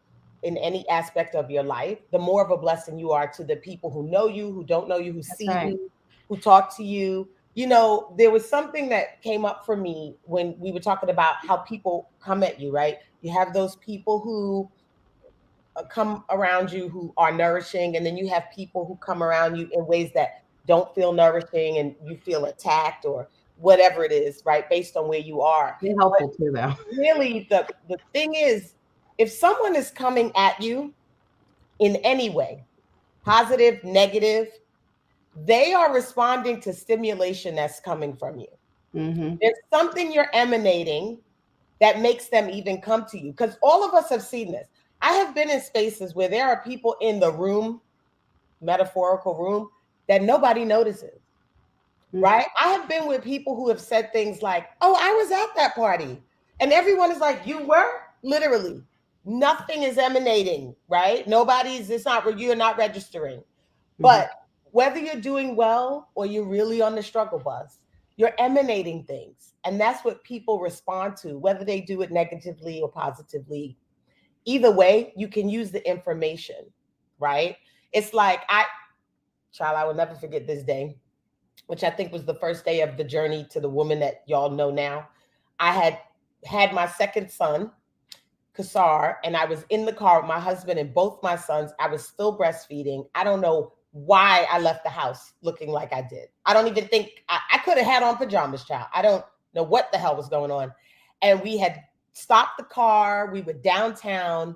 in any aspect of your life, the more of a blessing you are to the people who know you, who don't know you, who see you, who talk to you. You know, there was something that came up for me when we were talking about how people come at you, right? You have those people who come around you who are nourishing, and then you have people who come around you in ways that don't feel nourishing and you feel attacked or whatever it is, right? Based on where you are. They're helpful too, though. Really, the thing is, if someone is coming at you in any way, positive, negative, they are responding to stimulation that's coming from you. Mm-hmm. There's something you're emanating that makes them even come to you. Because all of us have seen this. I have been in spaces where there are people in the room, metaphorical room, that nobody notices, right? I have been with people who have said things like, oh, I was at that party. And everyone is like, you were? Literally. Nothing is emanating, right? You're not registering. But whether you're doing well or you're really on the struggle bus, you're emanating things. And that's what people respond to, whether they do it negatively or positively. Either way, you can use the information, right? It's like, I will never forget this day, which I think was the first day of the journey to the woman that y'all know now. I had my second son, Kassar, and I was in the car with my husband and both my sons. I was still breastfeeding. I don't know why I left the house looking like I did. I don't even think I could have had on pajamas, child. I don't know what the hell was going on. And we had stopped the car. We were downtown,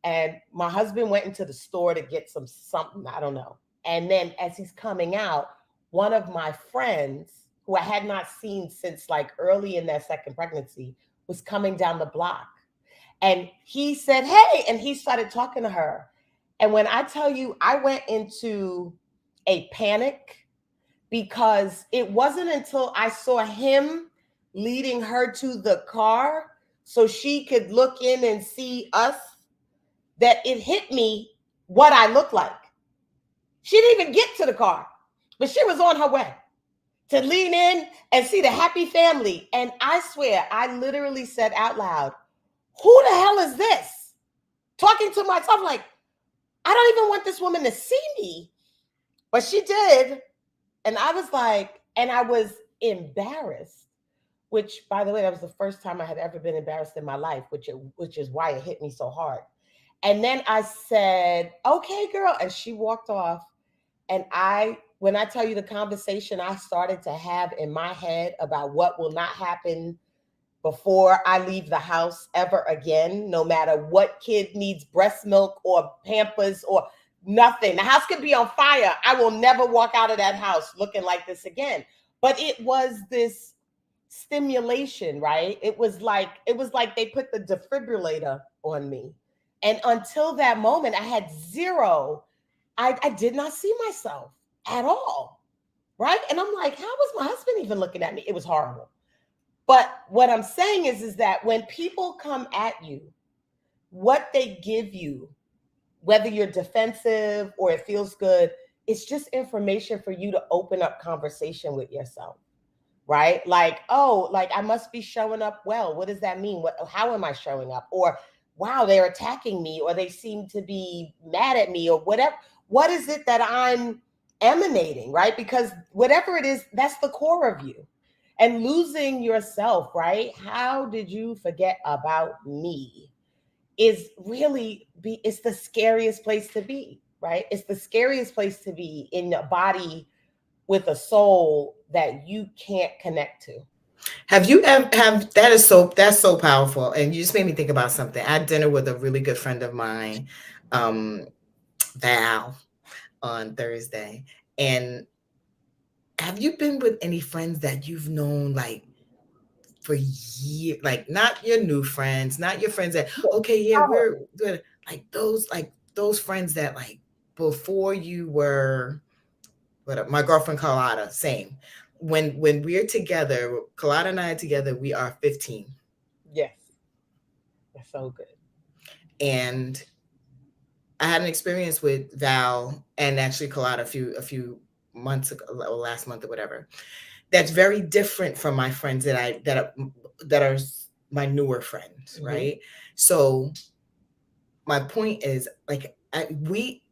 and my husband went into the store to get something. I don't know. And then as he's coming out, one of my friends, who I had not seen since like early in their second pregnancy, was coming down the block. And he said, hey, and he started talking to her. And when I tell you, I went into a panic because it wasn't until I saw him leading her to the car so she could look in and see us that it hit me what I looked like. She didn't even get to the car, but she was on her way to lean in and see the happy family. And I swear, I literally said out loud, who the hell is this? Talking to myself like, I don't even want this woman to see me. But she did. And I was like, and I was embarrassed, which, by the way, that was the first time I had ever been embarrassed in my life, which is why it hit me so hard. And then I said, okay, girl. And she walked off. And when I tell you the conversation I started to have in my head about what will not happen before I leave the house ever again, no matter what kid needs breast milk or Pampers or nothing. The house could be on fire. I will never walk out of that house looking like this again. But it was this stimulation, right? It was like they put the defibrillator on me. And until that moment, I had zero. I did not see myself at all, right? And I'm like, how was my husband even looking at me? It was horrible. But what I'm saying is that when people come at you, what they give you, whether you're defensive or it feels good, it's just information for you to open up conversation with yourself, right? Like, oh, like I must be showing up well. What does that mean? How am I showing up? Or, wow, they're attacking me, or they seem to be mad at me, or whatever. What is it that I'm emanating, right? Because whatever it is, that's the core of you. And losing yourself, right? How did you forget about me? Is really it's the scariest place to be, right? It's the scariest place to be in a body with a soul that you can't connect to. Have you have that's so powerful, and you just made me think about something. I had dinner with a really good friend of mine, Val, on Thursday, and have you been with any friends that you've known like for years, like not your new friends, not your friends that okay, yeah, we're good, like those friends that like before you were my girlfriend Carlotta, same. When we're together, Carlotta and I are together, we are 15. Yes. That's so good. And I had an experience with Val and actually Carlotta a few months ago, or last month or whatever. That's very different from my friends that are my newer friends, right? So my point is like we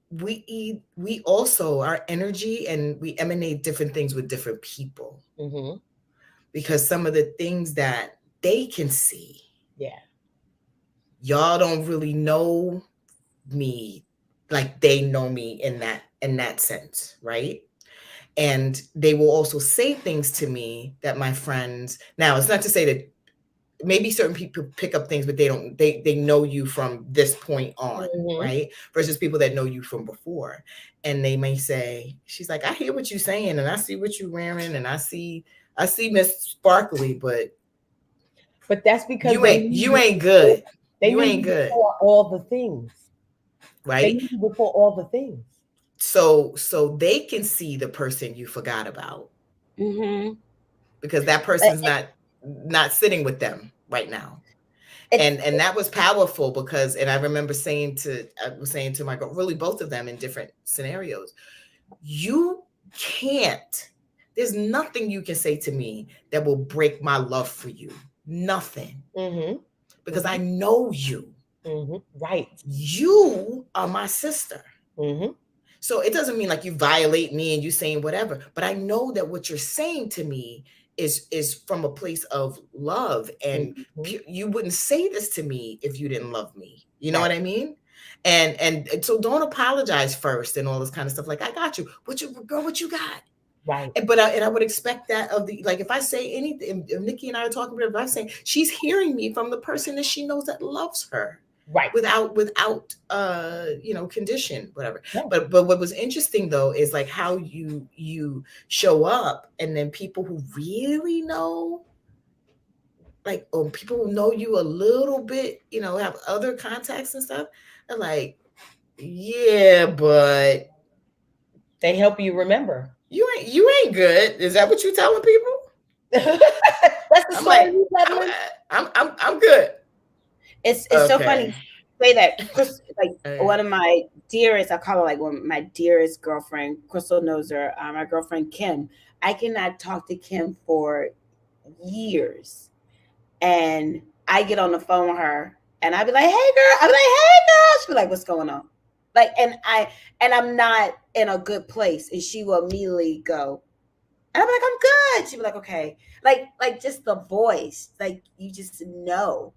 also our energy and we emanate different things with different people, because some of the things that they can see, y'all don't really know me like they know me in that sense, right? And they will also say things to me that my friends, now it's not to say that maybe certain people pick up things, but they know you from this point on, right? Versus people that know you from before. And they may say, she's like, I hear what you're saying and I see what you're wearing and I see Miss Sparkly, but that's because you ain't good. They you knew ain't you good. before all the things. Right? They knew you before all the things. So they can see the person you forgot about. Because that person's not sitting with them right now. And that was powerful because, and I remember I was saying to my girl, really both of them in different scenarios, there's nothing you can say to me that will break my love for you. Nothing. Because I know you. Right. You are my sister. So it doesn't mean like you violate me and you saying whatever, but I know that what you're saying to me is from a place of love, and you wouldn't say this to me if you didn't love me. You know what I mean? And so don't apologize first and all this kind of stuff. Like, I got you. What you got? Right. But I would expect that of the, like, if I say anything, if Nikki and I are talking about it, if I'm saying, she's hearing me from the person that she knows that loves her. Right. Without condition, whatever. Yeah. But what was interesting though is like how you show up, and then people who really know, like, or people who know you a little bit, have other contacts and stuff, are like, yeah, but they help you remember. You ain't good. Is that what you telling people? That's the story you telling. I'm good. It's so funny. Say that, like one of my dearest, I call her like one of my dearest girlfriend. Crystal knows her. My girlfriend Kim. I cannot talk to Kim for years, and I get on the phone with her, and I be like, "Hey girl," I be like, "Hey girl," she be like, "What's going on?" Like, and I'm not in a good place, and she will immediately go, and I'm like, "I'm good." She be like, "Okay," like just the voice, like you just know.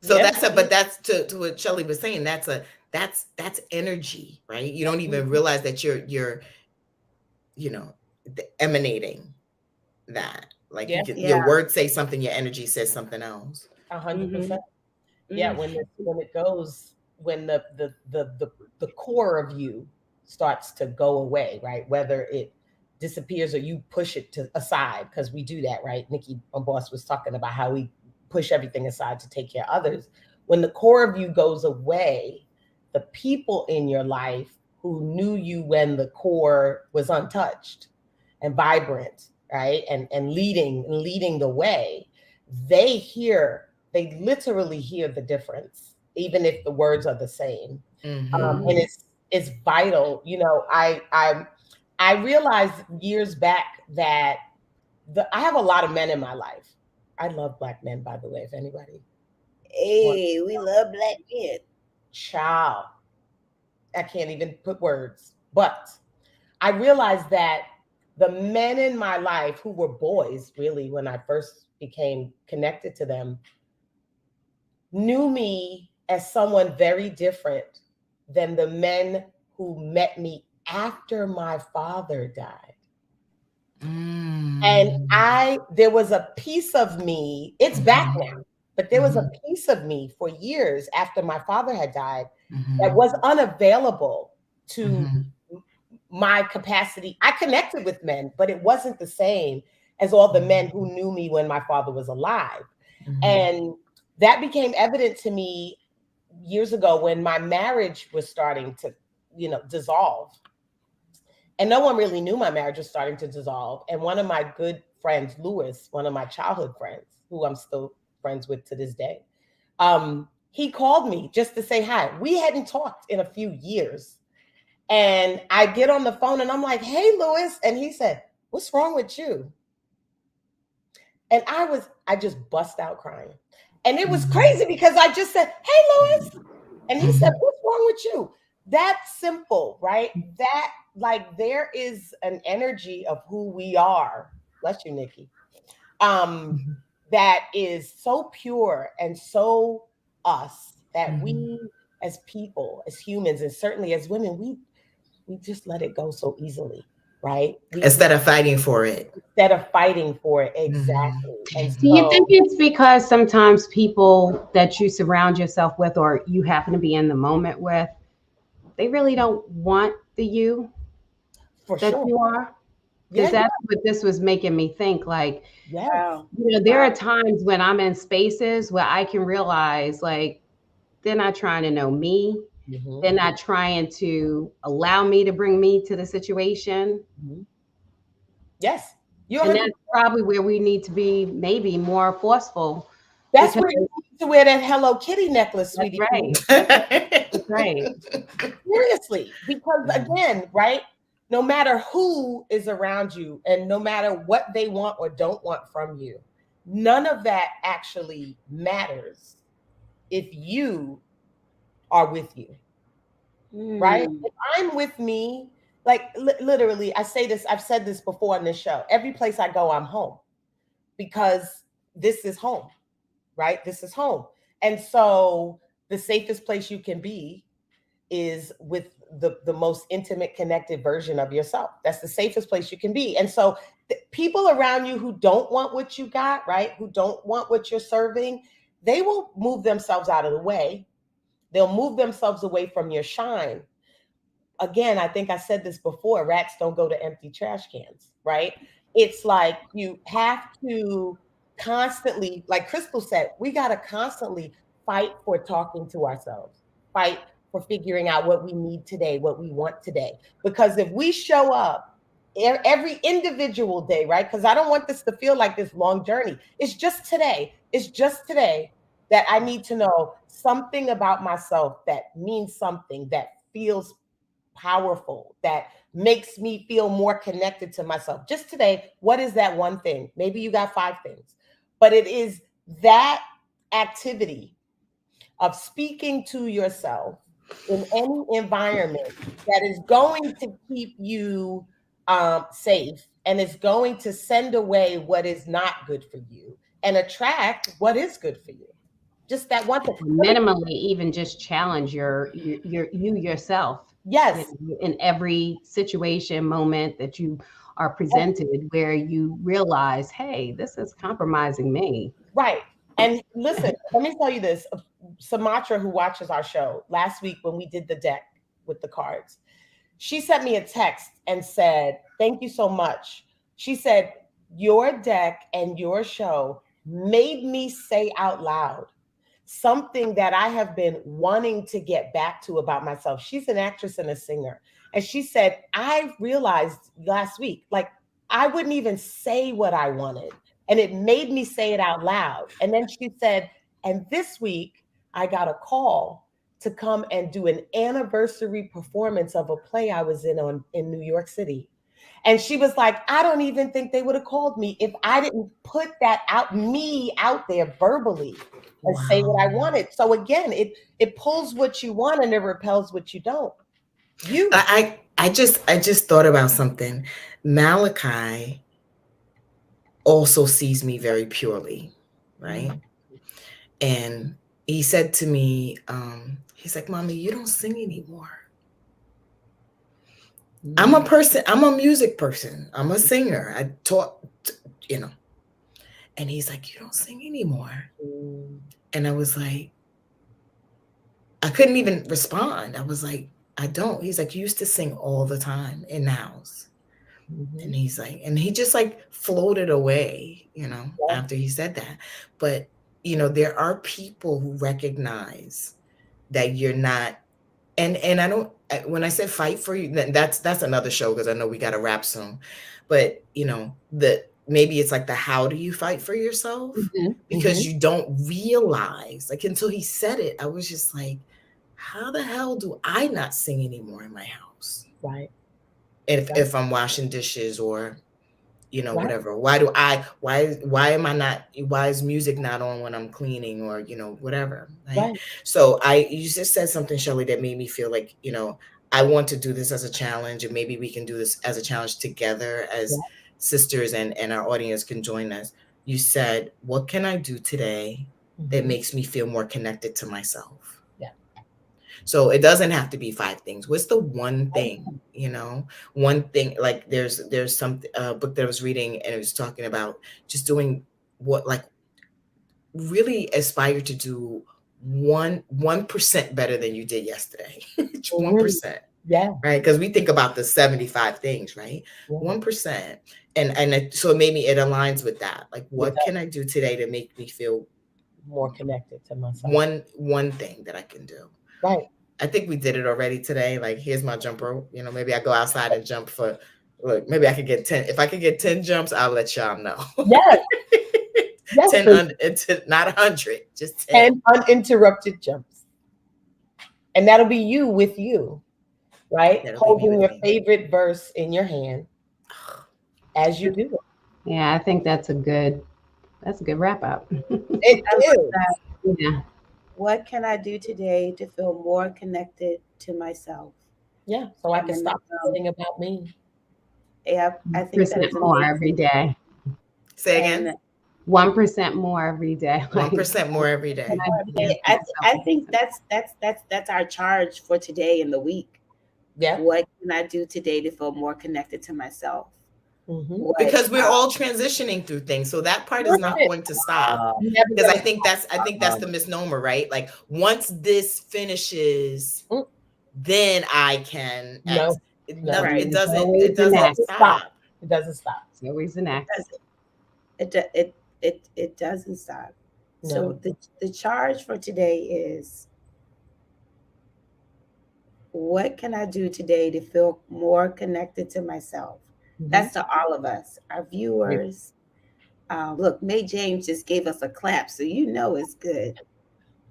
So that's to what Shelly was saying. That's energy, right? You don't even realize that you're emanating that. Like your words say something, your energy says something else. 100%. Yeah, when it goes, when the core of you starts to go away, right? Whether it disappears or you push it aside, because we do that, right? Nikki, my boss, was talking about how we push everything aside to take care of others. When the core of you goes away, the people in your life who knew you when the core was untouched and vibrant, right, and leading the way, they literally hear the difference, even if the words are the same. And it's vital. I realized years back that I have a lot of men in my life. I love Black men, by the way, if anybody. Hey, we love Black men. Child. I can't even put words. But I realized that the men in my life who were boys, really, when I first became connected to them, knew me as someone very different than the men who met me after my father died. And there was a piece of me, it's back now, but there was a piece of me for years after my father had died that was unavailable to my capacity. I connected with men, but it wasn't the same as all the men who knew me when my father was alive. And that became evident to me years ago when my marriage was starting to, dissolve. And no one really knew my marriage was starting to dissolve. And one of my good friends, Lewis, one of my childhood friends, who I'm still friends with to this day, he called me just to say hi. We hadn't talked in a few years. And I get on the phone and I'm like, "Hey, Lewis." And he said, "What's wrong with you?" And I just bust out crying. And it was crazy because I just said, "Hey, Lewis." And he said, "What's wrong with you?" That's simple, right? That, like, there is an energy of who we are. Bless you, Nikki. That is so pure and so us that we as people, as humans, and certainly as women, we just let it go so easily. right? Instead of fighting for it. Instead of fighting for it, exactly. And Do you so, think it's because sometimes people that you surround yourself with or you happen to be in the moment with, they really don't want the you for that sure, you are? yeah, Because that's what this was making me think. Like, yes, Wow. there are times when I'm in spaces where I can realize, like, they're not trying to know me. mhm, They're not trying to allow me to bring me to the situation. mhm. Yes, you're And 100. that's probably where we need to be maybe more forceful That's because where you need to wear that Hello Kitty necklace, that's sweetie. right. That's right. Seriously, because again, right? No matter who is around you and no matter what they want or don't want from you, none of that actually matters if you are with you, right? Mm. If I'm with me, like literally, I say this, I've said this before on this show. Every place I go, I'm home because this is home, right? This is home. And so the safest place you can be is with the most intimate connected version of yourself. That's the safest place you can be. And so people around you who don't want what you got, right, who don't want what you're serving, they will move themselves out of the way. They'll move themselves away from your shine. Again, I think I said this before, rats don't go to empty trash cans, right? It's like you have to constantly, like Crystal said, we got to constantly fight for talking to ourselves, fight for figuring out what we need today, what we want today. Because if we show up every individual day, right? Because I don't want this to feel like this long journey. It's just today. It's just today that I need to know something about myself that means something, that feels powerful, that makes me feel more connected to myself. Just today, what is that one thing? Maybe you got 5 things, but it is that activity of speaking to yourself in any environment that is going to keep you safe and is going to send away what is not good for you and attract what is good for you. Just that one thing. Minimally, even just challenge your you yourself. Yes. In every situation, moment that you are presented, where you realize, hey, this is compromising me. Right. And listen, let me tell you this. Sumatra, who watches our show, last week when we did the deck with the cards, she sent me a text and said, "Thank you so much." She said, "Your deck and your show made me say out loud something that I have been wanting to get back to about myself." She's an actress and a singer. And she said, "I realized last week, like, I wouldn't even say what I wanted. And it made me say it out loud." And then she said, "And this week, I got a call to come and do an anniversary performance of a play I was in New York City." And she was like, "I don't even think they would have called me if I didn't put that out, me out there verbally and say what I Wow. wanted." So again, it pulls what you want and it repels what you don't. You I just thought about something. Malachi also sees me very purely, right? And he said to me, he's like, "Mommy, you don't sing anymore." I'm a person, I'm a music person. I'm a singer. I taught, you know. And he's like, "You don't sing anymore." And I was like, I couldn't even respond. I was like, "I don't." He's like, "You used to sing all the time in the house." And he's like, and he just like floated away, after he said that. But, there are people who recognize that you're not, and I don't, when I said fight for you, that's another show because I know we got to wrap soon. But, maybe it's like the how do you fight for yourself? Because you don't realize, like, until he said it, I was just like, how the hell do I not sing anymore in my house? Right. If I'm washing dishes or, Right. whatever. Why am I not, why is music not on when I'm cleaning or, whatever. Right. So you just said something, Shelley, that made me feel like, I want to do this as a challenge, and maybe we can do this as a challenge together as sisters, and our audience can join us. You said, what can I do today that makes me feel more connected to myself? Yeah. So it doesn't have to be 5 things. What's the one thing, you know, one thing, like there's some book that I was reading and it was talking about just doing what, like really aspire to do 1% better than you did yesterday. 1%. Yeah. Right. Because we think about the 75 things, right? Yeah. 1%. So maybe it aligns with that. Like, what can I do today to make me feel more connected to myself? One thing that I can do. Right. I think we did it already today. Like, here's my jump rope. You know, maybe I go outside and jump for, look, maybe I could get 10. If I could get 10 jumps, I'll let y'all know. Yes. Yes. 10, not 100, just 10. 10 uninterrupted jumps. And that'll be you with you, right? Holding your favorite verse in your hand as you do it. Yeah, I think that's a good wrap up. It is. Yeah. What can I do today to feel more connected to myself? Yeah, so I can stop thinking about me. Yeah, I think that's more every day. Say again. 1% more every day. 1% more every day. I think that's our charge for today and the week. Yeah. What can I do today to feel more connected to myself? Mm-hmm. Because we're all transitioning through things, so that part is not going to stop. Because I think that's the misnomer, right? Like, once this finishes, then I can. No, it doesn't stop. It doesn't stop. It's always the next. It doesn't stop. No. So the charge for today is, what can I do today to feel more connected to myself? Mm-hmm. That's to all of us, our viewers. Look, May James just gave us a clap, so you know it's good.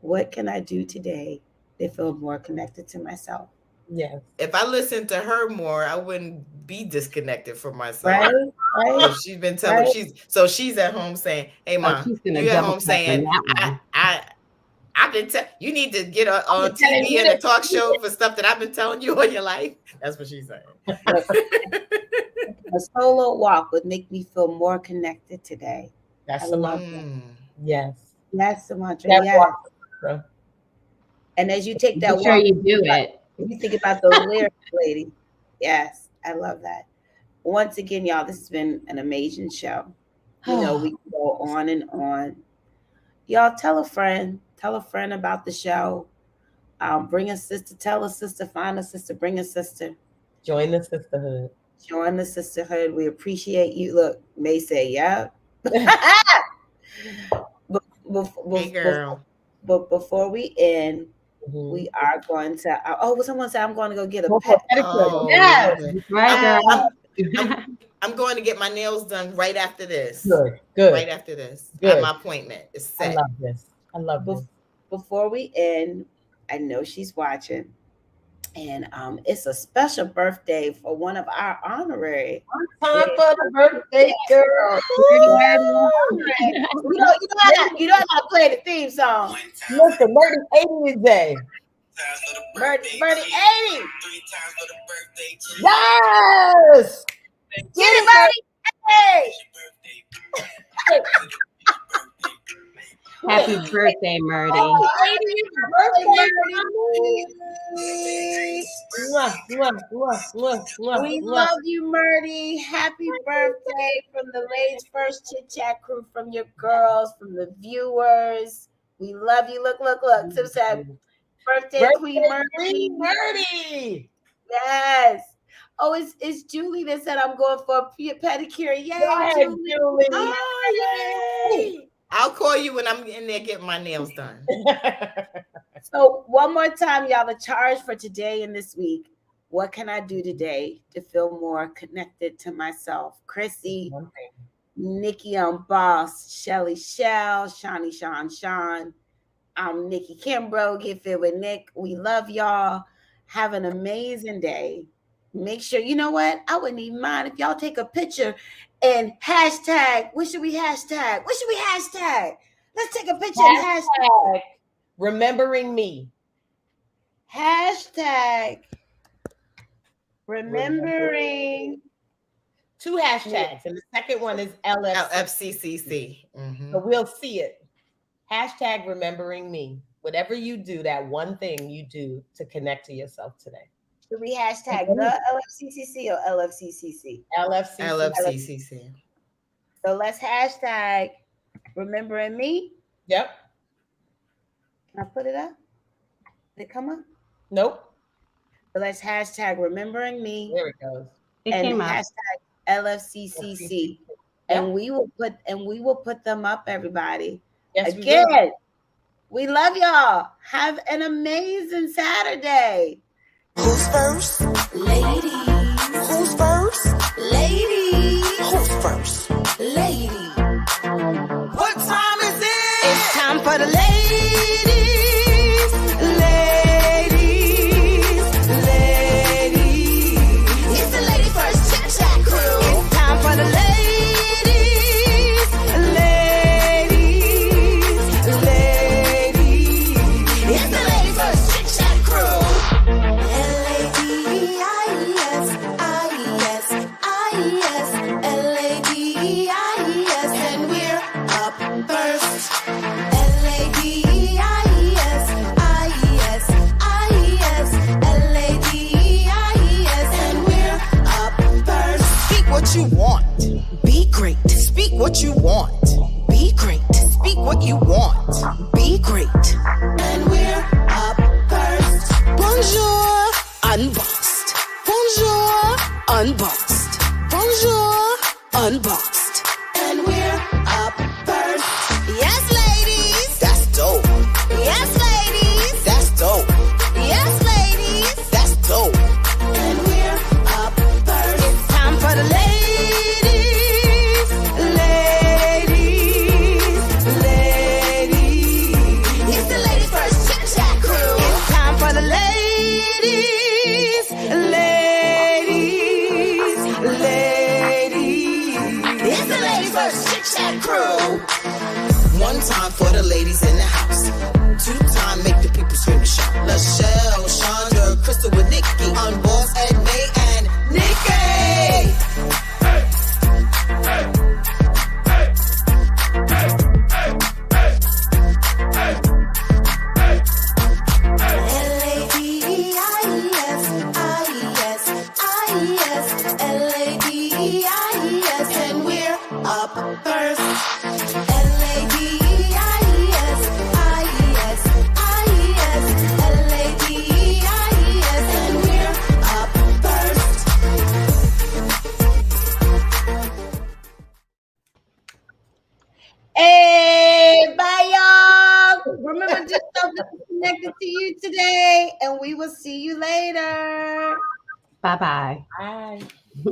What can I do today to feel more connected to myself? Yes. If I listened to her more, I wouldn't be disconnected from myself. Right. So she's been telling she's at home saying, "Hey, Mom, you at home saying I've been you need to get on TV and a talk show for stuff that I've been telling you all your life." That's what she's saying. A solo walk would make me feel more connected today. That's the mantra. Yes. That's the mantra. Yes. And as you take that walk, sure you do it. You think about those lyrics, lady. Yes, I love that. Once again, y'all, this has been an amazing show. You know, we can go on and on. Y'all, tell a friend about the show. Bring a sister, tell a sister, find a sister, bring a sister. Join the sisterhood. Join the sisterhood. We appreciate you. Look, May say, yeah. Hey, girl. But before we end, we are going to. Someone said I'm going to go get a pedicure. Yes, right, girl. I'm going to get my nails done right after this. Good. Right after this. Good. My appointment is set. I love this. Before we end, I know she's watching, and it's a special birthday for one of our honorary. Time for the birthday girl. You know how to play the theme song. Listen, Murdy 80 today. Murdy 80. 3 times for the birthday. Yes. Get it, Murdy. Hey. Happy birthday, Murdy. We love you, Murdy. Happy birthday from the Ladies First Chit-Chat crew, from your girls, from the viewers. We love you. Look. Tim said, birthday Queen Murdy. Yes. Oh, it's Julie that said I'm going for a pedicure. Yay, Julie. Oh, yay. I'll call you when I'm in there getting my nails done. So one more time, y'all, the charge for today and this week. What can I do today to feel more connected to myself? Chrissy, Nikki on Boss, Shelly Shell, Shawnee Sean. I'm Nikki Kimbrough. Get Fit with Nick. We love y'all. Have an amazing day. Make sure, you know what? I wouldn't even mind if y'all take a picture and hashtag. What should we hashtag? Let's take a picture and hashtag remembering me. Hashtag remembering. 2 hashtags, and the second one is LFCCC. So we'll see it. Hashtag remembering me. Whatever you do, that one thing you do to connect to yourself today. Should we hashtag the LFCCC or LFCCC? LFCC. LFCCC. So let's hashtag remembering me. Yep. Can I put it up? Did it come up? Nope. So let's hashtag remembering me. There it goes. It and came up. hashtag LFCCC. Yep. And we will put them up, everybody. Yes, we Again, will. we love y'all. Have an amazing Saturday. Who's first? Ladies. Who's first? Ladies. Who's first? Ladies. What time is it? It's time for the ladies. Ladies. Ladies. It's the Lady First Chit-Chat crew. It's time for the ladies. Ladies. Ladies. It's the Lady First Chit-Chat crew. L-A-D-I-S, and we're up first. L-A-D-I-S, L-A-D-I-S, and we're up first. Speak what you want, be great. Speak what you want, be great. Speak what you want, be great. And we're up first. Bonjour, unboxed. Bonjour, unboxed. Bonjour, unboxed. And we're up first. Yes, ladies. That's dope. Yes, ladies. That's dope. Yes, ladies. That's dope. And we're up first. It's time for the ladies. Ladies. Ladies. It's the Lady First Chit-Chat crew. It's time for the ladies. Ladies. Ladies. It's the Lady First Chit-Chat crew. One time for the ladies in the house. Two time make the people scream and shout. Lachelle, Chandra, Crystal with Nikki. On Boss, Ed, May, and Nikki. L-A-D-I-S, L-A-D-I-S, and we're up first. L-A-D-I-S, L-A-D-I-S, and we're up first. Hey, bye, y'all. Remember, just something connected to you today, and we will see you later. Bye-bye. Bye.